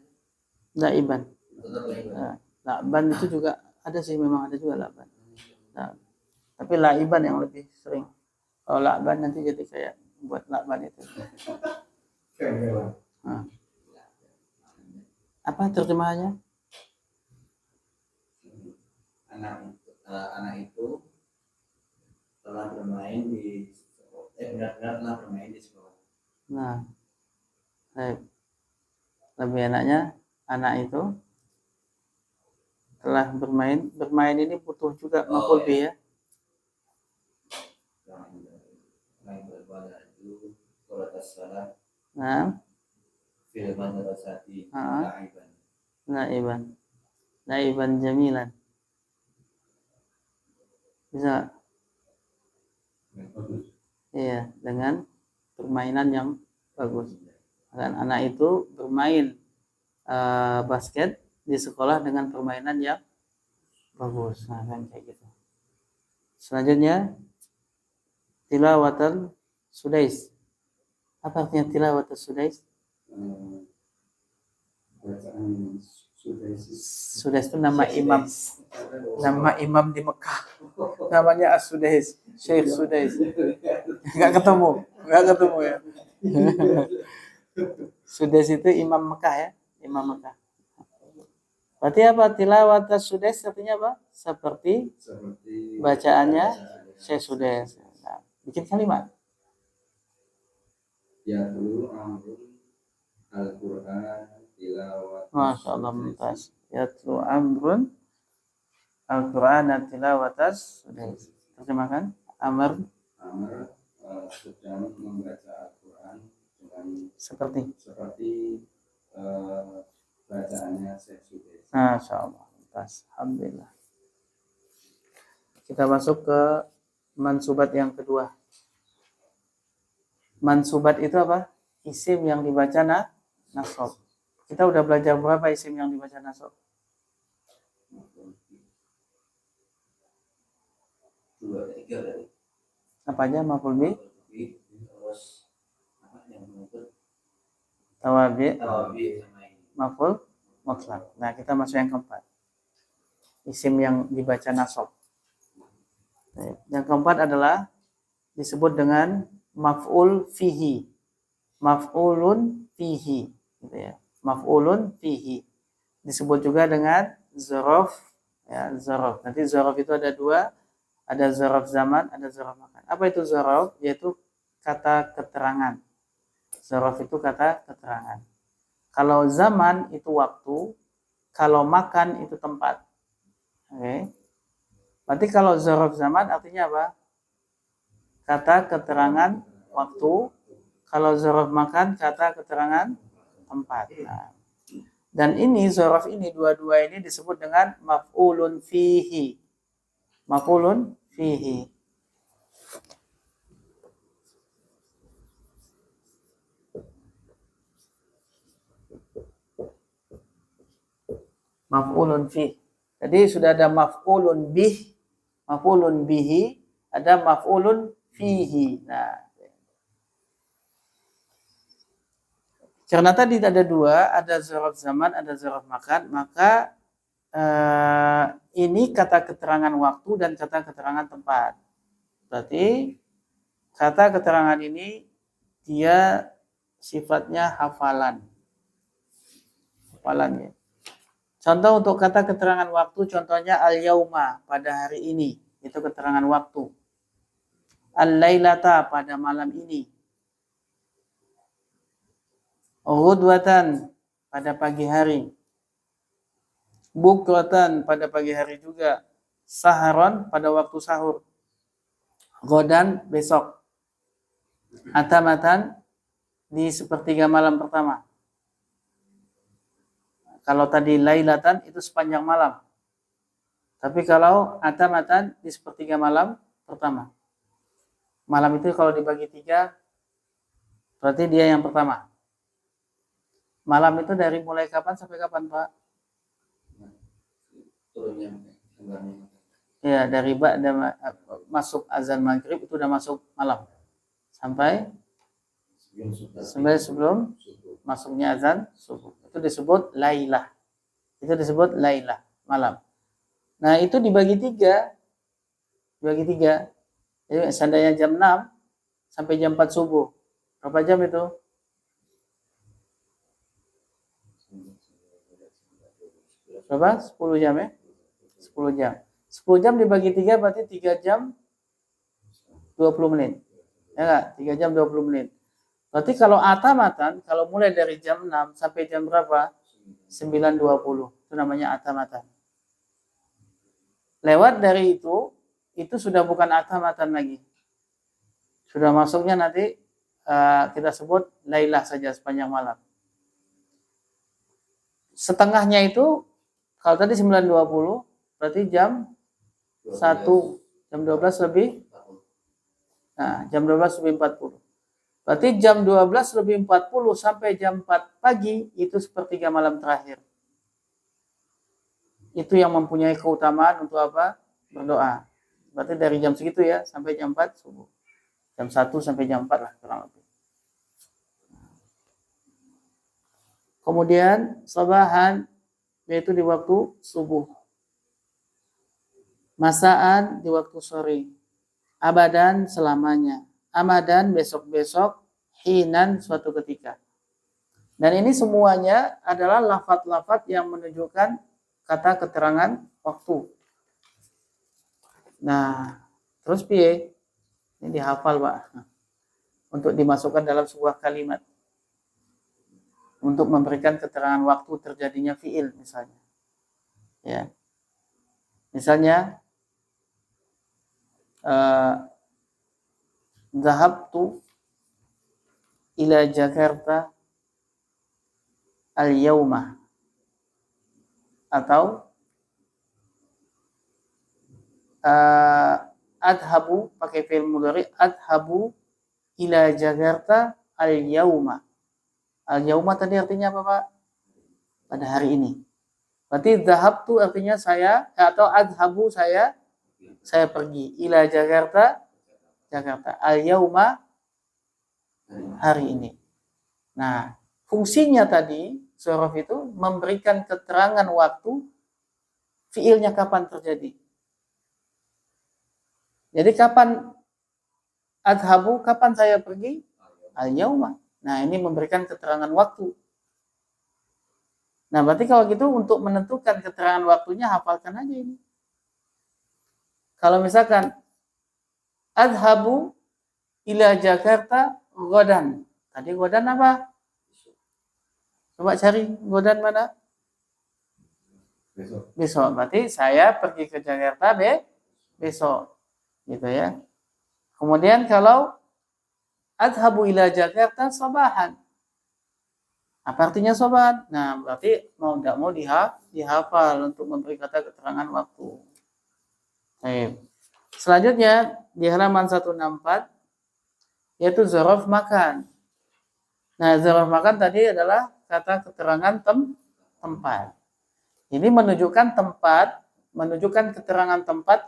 la'iban. Tetap la'iban. La'ban itu juga ada sih, memang ada juga la'ban. Nah, tapi la'iban yang lebih sering. Kalau la'ban nanti jadi kayak buat la'ban itu. Nah. Apa terjemahannya? Anak itu telah bermain di benar-benar telah bermain di sekolah. Nah, baik. Lebih enaknya anak itu telah bermain. Bermain ini butuh juga maf'ul bih ya. Nah, Fil madrasati la'iban. La'iban jamilan. Bisa. Iya, dengan permainan yang bagus. Dan anak itu bermain basket di sekolah dengan permainan yang bagus. Nah, kan kayak gitu. Selanjutnya tilawatul sudais. Apa artinya tilawatul sudais? Bacaan Sudais itu nama imam di Mekah. Namanya As-Sudais, Syekh Sudais. Enggak ketemu ya. Sudais itu imam Mekah ya, imam Mekah. Berarti apa? Tilawat Sudais artinya apa? Seperti bacaannya Syekh Sudais. Nah, bikin kalimat. Ya dulu amrun Al-Quran tilawat. Masya Allah, mumtaz. Yatlu amrun Al-Quran tilawatas. Terjemahkan. Amr sedang membaca Al-Quran dengan seperti bacaannya Syekh Sudais. Masya Allah, mumtaz. Alhamdulillah. Kita masuk ke mansubat yang kedua. Mansubat itu apa? Isim yang dibaca nasab. Kita udah belajar berapa isim yang dibaca nasab? Apa aja? Maf'ul bih, tawabi, maf'ul mutlaq. Nah, kita masuk yang keempat. Isim yang dibaca nasab. Yang keempat adalah disebut dengan maf'ul fihi. Maf'ulun fihi, gitu ya. Maf'ulun fihi. Disebut juga dengan zaraf, ya, zaraf. Nanti zaraf itu ada dua, ada zaraf zaman, ada zaraf makan. Apa itu zaraf? Yaitu kata keterangan. Zaraf itu kata keterangan. Kalau zaman itu waktu, kalau makan itu tempat. Oke. Berarti kalau zaraf zaman artinya apa? Kata keterangan waktu. Kalau zaraf makan kata keterangan tempat. Nah, dan ini zaraf ini dua-dua ini disebut dengan maf'ulun fihi. Maf'ulun fihi. Maf'ulun fihi. Jadi sudah ada maf'ulun bih, maf'ulun bihi, ada maf'ulun fihi. Nah, karena tadi ada dua, ada zaraf zaman, ada zaraf makan, maka ini kata keterangan waktu dan kata keterangan tempat. Berarti kata keterangan ini dia sifatnya hafalan. Hafalan ya. Contoh untuk kata keterangan waktu, contohnya al-yauma, pada hari ini. Itu keterangan waktu. Al-lailata, pada malam ini. Ghudwatan, pada pagi hari. Bukratan, pada pagi hari juga. Saharon, pada waktu sahur. Godan, besok. Atamatan, di sepertiga malam pertama. Kalau tadi lailatan, itu sepanjang malam. Tapi kalau atamatan, di sepertiga malam pertama. Malam itu kalau dibagi tiga, berarti dia yang pertama. Malam itu dari mulai kapan sampai kapan, Pak? Turunnya. Ya, dari masuk azan maghrib itu udah masuk malam. Sampai sebelum masuknya azan subuh. Itu disebut lailah. Itu disebut lailah, malam. Nah, itu dibagi tiga. Dibagi tiga. Jadi seandainya jam 6 sampai jam 4 subuh. Berapa jam itu? Berapa? 10 jam ya? 10 jam. 10 jam dibagi 3 berarti 3 jam 20 menit. Ya enggak? 3 jam 20 menit. Berarti kalau atamatan, kalau mulai dari jam 6 sampai jam berapa? 9.20. Itu namanya atamatan. Lewat dari itu sudah bukan atamatan lagi. Sudah masuknya nanti kita sebut lailah saja sepanjang malam. Setengahnya itu, kalau tadi 9.20, berarti jam 1, jam 12 lebih, nah, jam 12 lebih 40. Berarti jam 12 lebih 40 sampai jam 4 pagi, itu sepertiga malam terakhir. Itu yang mempunyai keutamaan untuk apa? Berdoa. Berarti dari jam segitu ya, sampai jam 4 subuh. Jam 1 sampai jam 4 lah kurang lebih. Kemudian sabahan, yaitu di waktu subuh. Masaan di waktu sore. Abadan selamanya. Amadan besok-besok. Hinan suatu ketika. Dan ini semuanya adalah lafaz-lafaz yang menunjukkan kata keterangan waktu. Nah, terus piye? Ini dihafal, Pak. Untuk dimasukkan dalam sebuah kalimat. Untuk memberikan keterangan waktu terjadinya fiil misalnya. Ya. Misalnya Dhahabtu ila Jakarta al-yawma, atau adhabu pakai fi'il mudhari, adhabu ila Jakarta al-yawma. Al-yawma tadi artinya apa, Pak? Pada hari ini. Berarti dhahabtu artinya saya, atau adhabu saya pergi ila Jakarta, Jakarta. Al-yawma, hari ini. Nah, fungsinya tadi zaraf itu memberikan keterangan waktu fiilnya kapan terjadi. Jadi kapan Adhabu, kapan saya pergi? Al-yauma. Nah, ini memberikan keterangan waktu. Nah, berarti kalau gitu untuk menentukan keterangan waktunya hafalkan aja ini. Kalau misalkan adhabu ila Jakarta godan. Tadi godan apa? Coba cari godan mana? Besok. Besok. Berarti saya pergi ke Jakarta besok. Gitu ya. Kemudian kalau adhabu ila Jakarta sabahan. Apa artinya sobat? Nah, berarti mau tidak mau dihafal untuk memberi kata keterangan waktu. Baik. Selanjutnya di halaman 164 yaitu zorof makan. Nah, zorof makan tadi adalah kata keterangan tempat. Ini menunjukkan tempat, menunjukkan keterangan tempat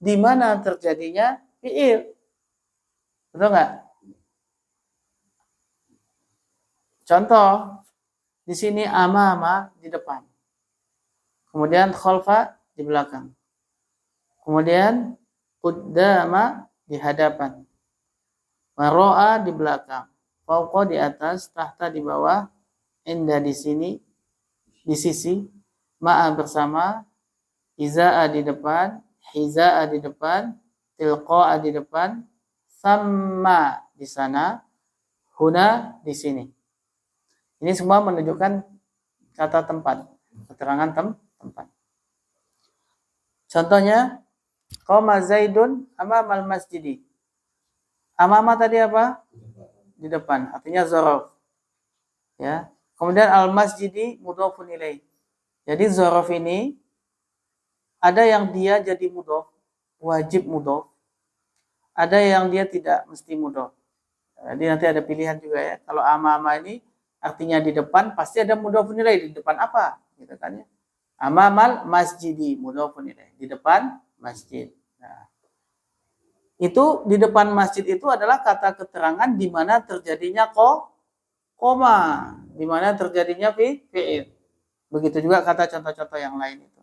di mana terjadinya fiil. Betul nggak? Contoh, di sini amama di depan. Kemudian khalfa di belakang. Kemudian qaddama di hadapan. Waro'a di belakang. Fauqa di atas, tahta di bawah, inda di sini, di sisi, ma'a bersama, iza'a di depan, hiza'a di depan, tilqa'a di depan, samma di sana, huna di sini. Ini semua menunjukkan kata tempat, keterangan tempat. Contohnya, qama Zaidun amamal masjidi. Amama tadi apa? Di depan, artinya zorof. Ya. Kemudian al-masjidi mudhofun ilaih. Jadi zorof ini ada yang dia jadi mudhof, wajib mudhof. Ada yang dia tidak mesti mudhof. Jadi nanti ada pilihan juga ya. Kalau amama ini artinya di depan, pasti ada mudhofun ilaih. Di depan apa? Gitu kan ya. Amamal masjidi mudhofun ilaih. Di depan masjid. Nah, itu di depan masjid itu adalah kata keterangan di mana terjadinya koma, di mana terjadinya fi'il. Begitu juga kata contoh-contoh yang lain itu.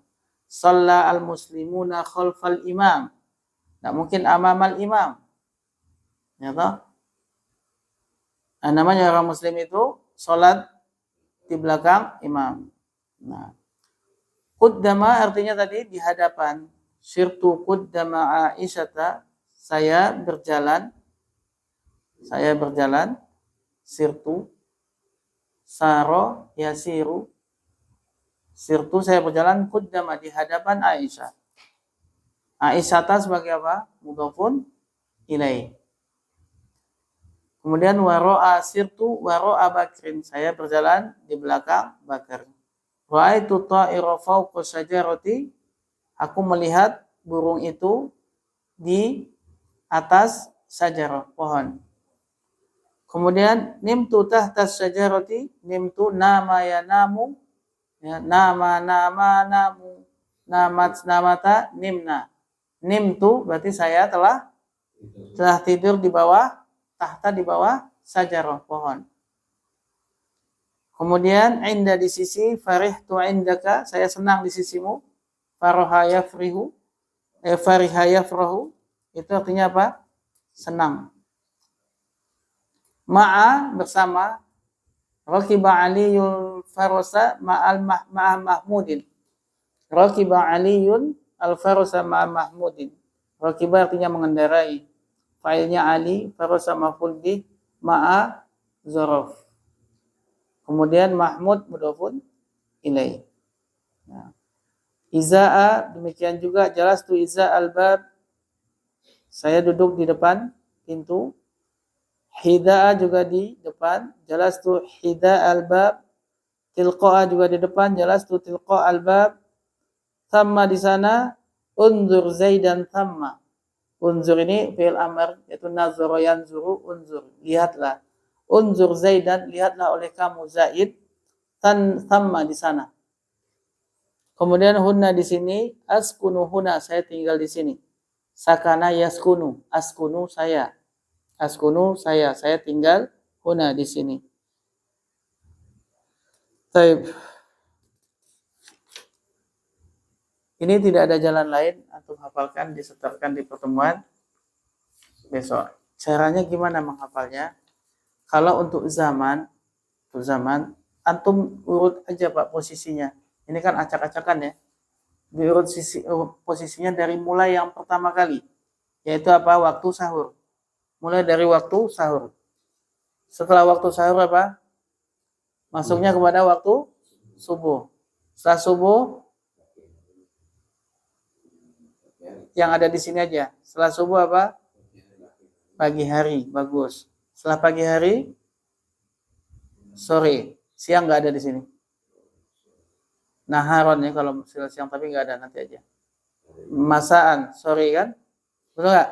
Shalla al-muslimuna khalfal imam. Nah, mungkin amamal imam. Ya toh? Nah, namanya orang muslim itu salat di belakang imam. Nah, qaddama artinya tadi di hadapan. Sirtu qaddama Aisyata, saya berjalan, sirtu, saro, yasiru, sirtu saya berjalan, qaddama di hadapan Aisyah. Aisyata sebagai apa? Mudhofun ilaih. Kemudian waro'a sirtu, waro'a Bakrin, saya berjalan di belakang Bakar. Ra'aitu ta'ira fawqa syajarati, aku melihat burung itu di atas sajarah pohon. Kemudian nimtu tahta syajarati, nimtu nama yanamu, ya, nama namu, namat namata nimna. Nimtu berarti saya telah tidur di bawah tahta di bawah sajarah pohon. Kemudian inda di sisi, farihtu indaka, saya senang di sisimu. Faraha yafrihu, fariha yafrahu, itu artinya apa? Senang. Ma'a bersama, raqiba aliyul farosa ma'al mahmudin. Raqiba aliyun al farosa ma'al mahmudin. Raqiba artinya mengendarai. Failnya Ali, farosa maf'ul bih, ma'a zorof. Kemudian Mahmud mudhofun ilaih. Nah. Iza'a demikian juga jelas tu iza al-bab, saya duduk di depan pintu. Hida'a juga di depan, jelas tu hida al-bab. Tilqa'a juga di depan, jelas tu tilqa al-bab. Thamma di sana, unzur Zaidan thamma. Unzur ini fi'il amr, yaitu nazara yanzuru, unzur, lihatlah. Unzur Zaidan, lihatlah oleh kamu Zaid, thamma di sana. Kemudian hunna di sini, askunu huna, saya tinggal di sini. Sakana yaskunu, askunu saya. Askunu saya tinggal huna di sini. Baik. Ini tidak ada jalan lain untuk hafalkan, disetorkan di pertemuan besok. Caranya gimana menghafalnya? Kalau untuk zaman, antum urut aja Pak posisinya. Ini kan acak-acakan ya. Diurut posisinya dari mulai yang pertama kali, yaitu apa? Waktu sahur. Mulai dari waktu sahur. Setelah waktu sahur apa? Masuknya kepada waktu subuh. Setelah subuh yang ada di sini aja. Setelah subuh apa? Pagi hari, bagus. Setelah pagi hari, sore. Siang nggak ada di sini. Naharon ya kalau siang, tapi nggak ada, nanti aja. Masaan, sore kan? Betul nggak?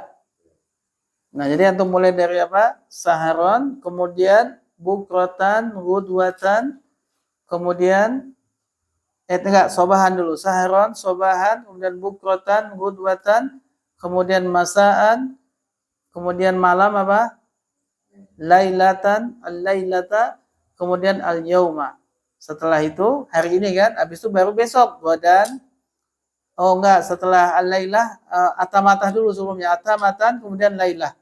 Nah, jadi antum mulai dari apa? Saharon, kemudian bukrotan, gudwatan, kemudian enggak, sobahan dulu. Saharon, sobahan, kemudian bukrotan, gudwatan, kemudian masaan, kemudian malam apa? Lailatan, al-lailata, kemudian al-yauma. Setelah itu hari ini kan, habis itu baru besok godan. Oh enggak, setelah al-lailah atamatah dulu sebelumnya, atamatan kemudian lailah.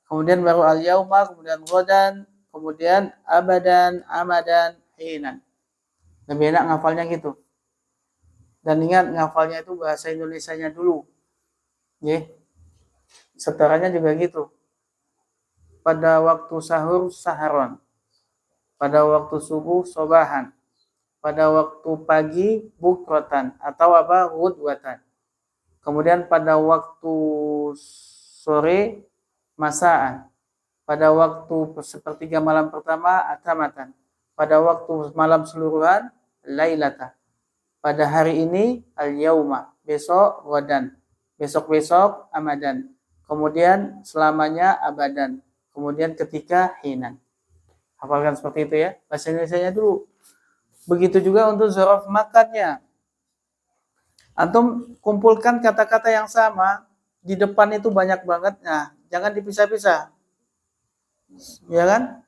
Kemudian baru al-yauma, kemudian godan, kemudian abadan, amadan, hinan. Lebih enak ngafalnya gitu. Dan ingat ngafalnya itu bahasa Indonesianya dulu. Nggih. Setaranya juga gitu. Pada waktu sahur saharon. Pada waktu subuh sobahan. Pada waktu pagi bukrotan atau apa? Gudwatan. Kemudian pada waktu sore masaan. Pada waktu sepertiga malam pertama atamatan. Pada waktu malam seluruhan lailata. Pada hari ini al-yauma, besok godan. Besok-besok amadan. Kemudian selamanya abadan. Kemudian ketika hinan. Hafalkan seperti itu ya. Bahasa Indonesianya dulu. Begitu juga untuk zorof makannya. Antum kumpulkan kata-kata yang sama. Di depan itu banyak banget. Nah, jangan dipisah-pisah. Ya kan?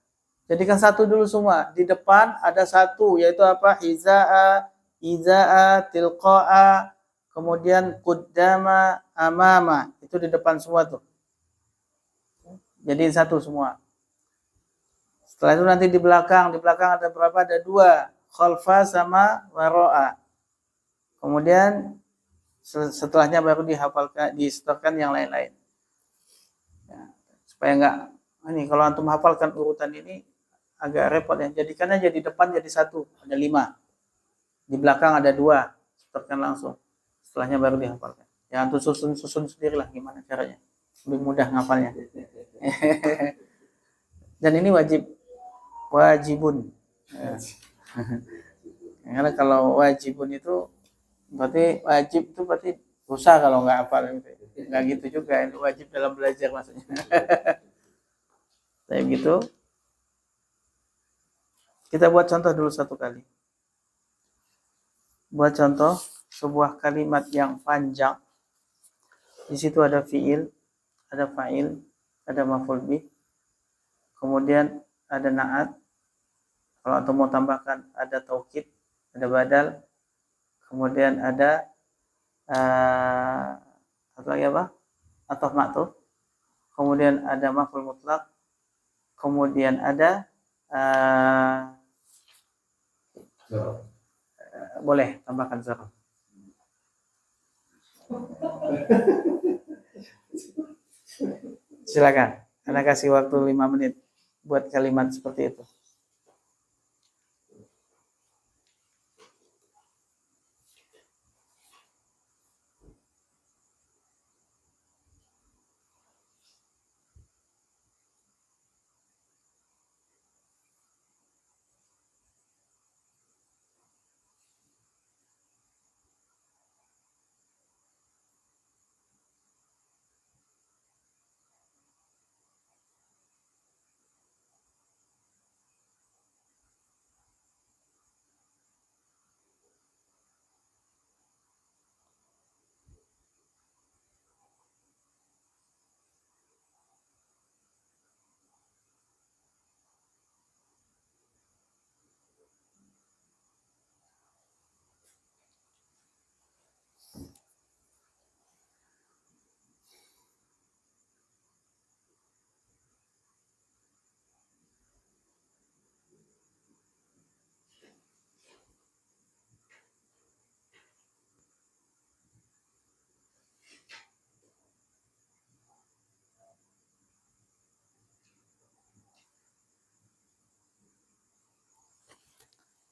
Jadikan satu dulu semua. Di depan ada satu, yaitu apa? Hiza'a, iza'a, tilqa'a, kemudian kuddama, amama. Itu di depan semua tuh. Jadi satu semua. Setelah itu nanti di belakang ada berapa? Ada dua. Khalfa sama waro'a. Kemudian setelahnya baru dihafalkan, disetorkan yang lain-lain. Ya, supaya enggak, ini kalau antum hafalkan urutan ini agak repot ya. Jadikan aja di depan jadi satu, ada 5. Di belakang ada 2, setorkan langsung. Setelahnya baru dihafalkan. Ya antum susun sendirilah gimana caranya. Lebih mudah ngafalnya. Dan ini wajibun. Ya. Karena kalau wajibun itu berarti wajib itu berarti dosa kalau nggak hafal gitu. Nggak gitu juga, itu wajib dalam belajar maksudnya. Kayak gitu. Kita buat contoh dulu satu kali. Buat contoh sebuah kalimat yang panjang. Di situ ada fiil, ada fa'il, ada maf'ul bih. Kemudian ada na'at. Kalau antum mau tambahkan ada taukid, ada badal. Kemudian ada apa lagi apa? Atau ma'tuf. Kemudian ada maf'ul mutlaq. Kemudian ada boleh tambahkan zarf. Silakan. Anda kasih waktu 5 menit buat kalimat seperti itu.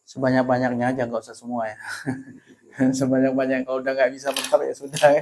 Sebanyak-banyaknya aja, nggak usah semua ya. Sebanyak-banyak, kalau udah nggak bisa bentar ya sudah.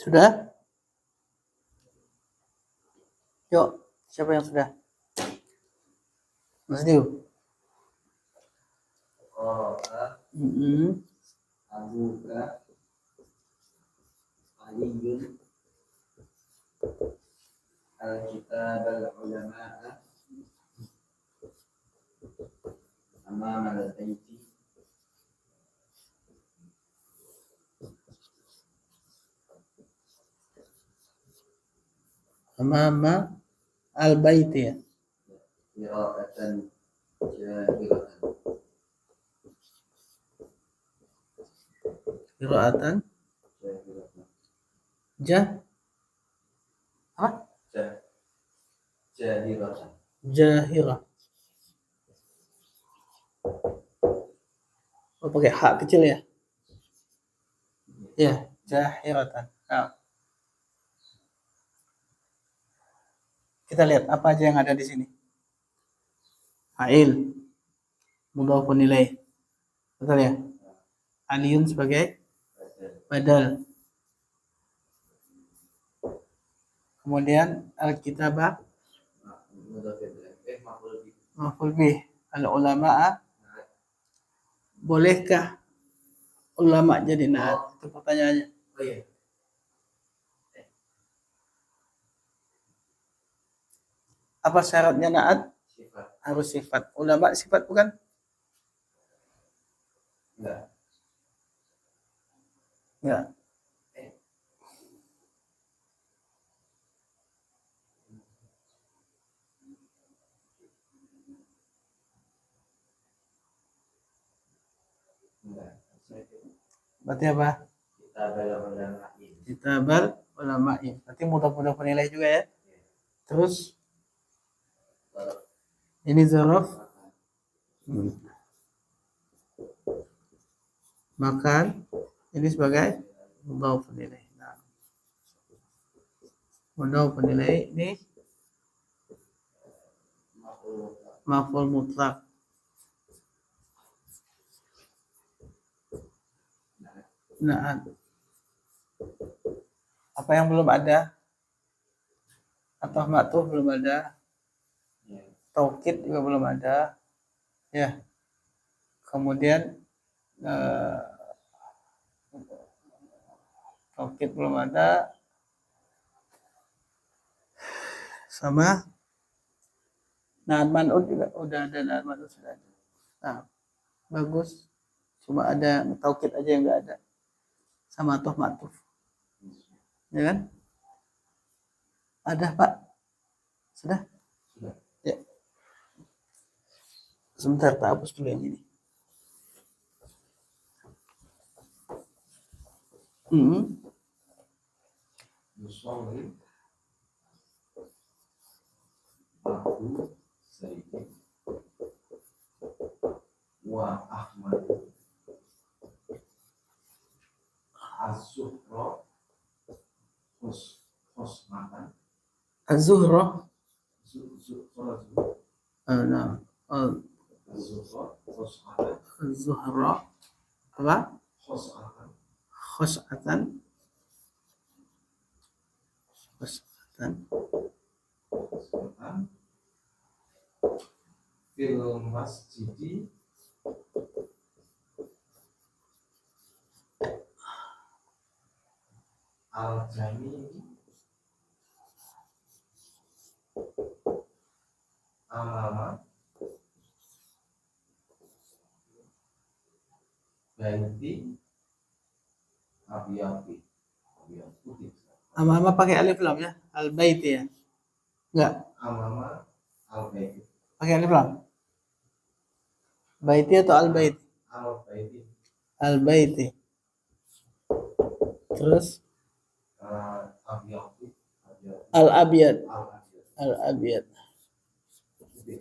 Sudah? Yuk, siapa yang sudah? Mas Dio. Abuka Aliyun Al-Kitab al-Ulama'a Amama al-Baiti Amama al-bait ya. Qira'atan jahiratan Qiraatan Jahiratan jah apa? Jahiratan Jahirah. Oh, pakai hak kecil ya? Ya, jahiratan. Nah, kita lihat apa aja yang ada di sini. Fa'il, mudhafun ilaih. Betul ya? Aliyun sebagai badal. Kemudian al-kitabah maf'ul bih. Al-ulama'a, bolehkah ulama jadi naat? Itu pertanyaannya. Oh iya. Apa syaratnya naat? Sifat. Harus sifat. Ulama sifat bukan? Enggak. Enggak. Enggak. Berarti apa? Kita belajar lain. Kitabal ulama'i. Berarti mudah-mudah penilai juga ya. Terus ini zaraf makan, ini sebagai mudhaf penilai. Nah, mudhaf penilai ini maf'ul mutlak. Nah, apa yang belum ada? Atau ma'tuf belum ada? Taukid juga belum ada. Ya. Kemudian taukid belum ada. Sama nahan man'ud juga udah ada, nahan man'ud sudah ada. Nah, bagus. Cuma ada taukid aja yang enggak ada. Sama toh ma'tuf. Ya kan? Ada, Pak? Sudah? Sudah. Ya. Sebentar, tak hapus dulu yang ini. Yusolli Abu Zaidin wa Ahmad Az-Zuhra Husnatan Az-Zuhrah. Sholat zuhur Nah, Az-Zuhra Husnatan Az-Zuhrah apa? Husnatan Khus'atan. Khus'atan. Husnatan fil masjidi al-jami amama baiti abiyati putih Ama pakai alif lam ya. Al-bait ya. Enggak, amama al-baiti pakai alif lam. Baiti atau al-bait? al-baiti Al-baiti. Terus abiyati al-abyad. al-abiyati Al-abyad. putih.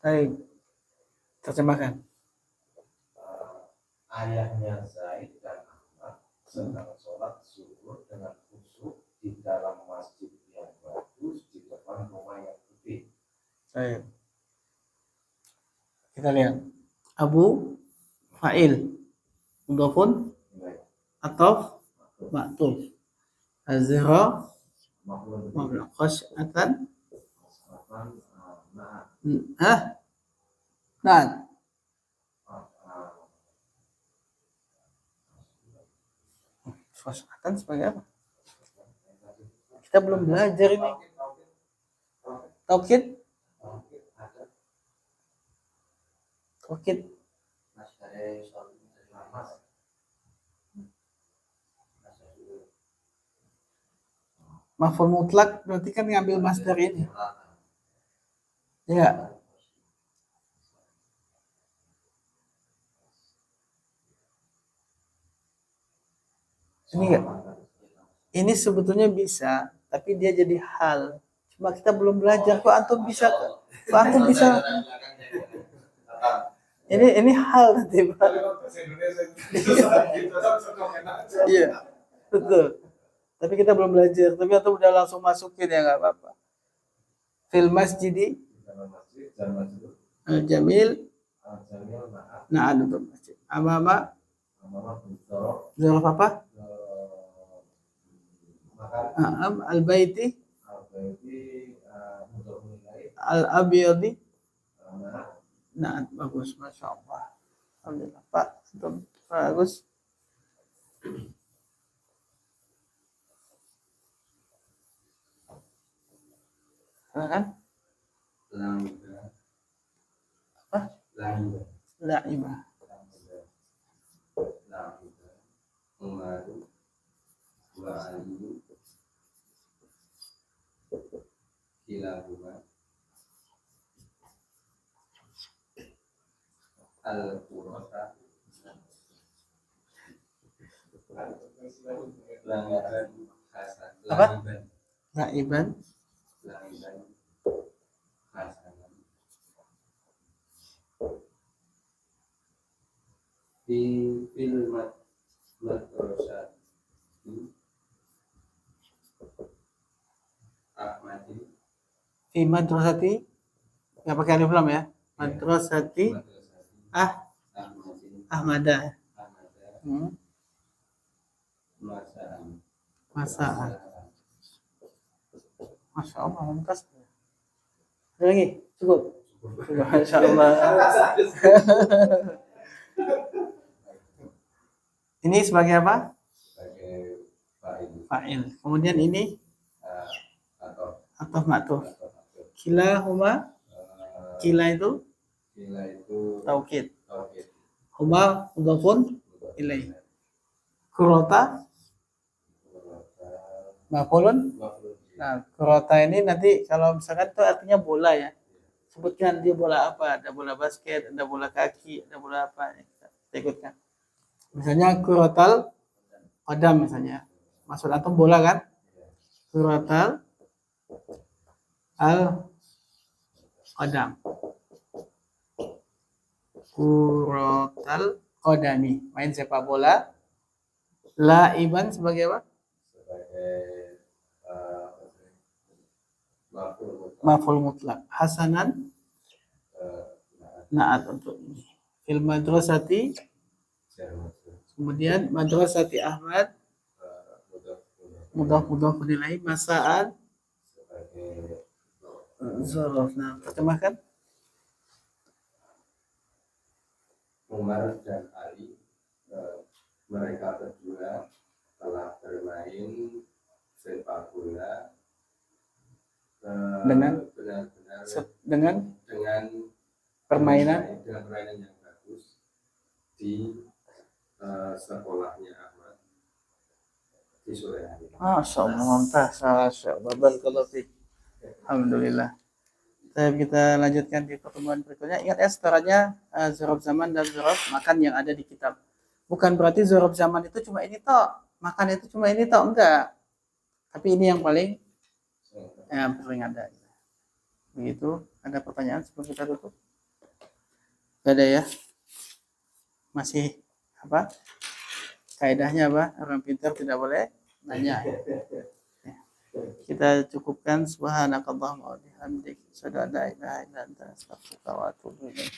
Baik. Terjemahkan. Ayahnya Zaid dan Ahmad sedang sholat zuhur dengan khusyuk di dalam masjid yang bagus di depan rumah yang putih. Baik. Kita lihat. Abu fa'il. Mudhafun atau ma'tuf. Az-Zuhra Makhluk maf'ul khus'atan. nah Nah, khus'atan sebagai apa? Kita belum belajar ini. Taukid. Taukid. Maf'ul mutlak berarti kan ngambil masdar ini. Ya. Ini enggak? Ini sebetulnya bisa, tapi dia jadi hal. Cuma kita belum belajar. Kok antum bisa? Kok antum bisa? Ini hal nanti, Pak. Iya, betul. Tapi kita belum belajar. Tapi antum udah langsung masukin ya nggak apa-apa. Fil masjidi al-jamil. Nah, untuk masjid. Amama. Zaraf apa? Al-baiti. Al-abyadi. Nah, bagus, masya Allah. Alhamdulillah, Pak. Bagus. Kan? La'ibah. Apa? La'ibah. La'ibah. Umar wa Ali kilahuma al-qurata langiban hasan Apa? langiban Laiban langiban hasanan di film madrasah Ahmadi fi madrasati, nggak pakai alif lam ya, madrasati madrasah Ahmada. Ahmada Hmm. masaan Masaan. Masya Allah, lantas. Ada lagi? Cukup. Masya Allah. Ini sebagai apa? sebagai fa'il Fa'il. Kemudian ini atau ma'tuf. Kilahuma, kila itu kila itu taukid. tauhid Huma mudhafun ilaih. Kurota maf'ulun. Nah, kurota ini nanti kalau misalkan itu artinya bola ya. Sebutkan dia bola apa? Ada bola basket, ada bola kaki, ada bola apa? Kita ikutkan. Misalnya kurotal qadam misalnya. Maksud antum bola kan? Kurotal al qadam. Kurotal qadami. Main sepak bola. Laiban sebagai apa? sebagai Maf'ul mutlak. Hasanan naat untuk ini. Fil madrasati, kemudian madrasati Ahmad, mudhaf ilaih. Masaan zorof. Nah, terjemahkan. Umar dan Ali mereka berdua telah bermain sepak bola Dengan? benar-benar Dengan dengan permainan yang bagus di sekolahnya Ahmad di sore hari. Masya Allah, mantap. Masya Allah, barakallahu fiik. Alhamdulillah. Kita lanjutkan di pertemuan berikutnya. Ingat ya, setelahnya zorof zaman dan zorof makan yang ada di kitab. Bukan berarti zorof zaman itu cuma ini toh, makan itu cuma ini toh, enggak. Tapi ini yang paling ada. Begitu. Ada pertanyaan sebelum kita tutup? Gak ada ya? Masih apa? Kaidahnya apa? Orang pintar tidak boleh nanya. Kita cukupkan. Subhanakallahumma wa bihamdik, asyhadu an la ilaha illa anta, astaghfiruka wa atubu ilaik.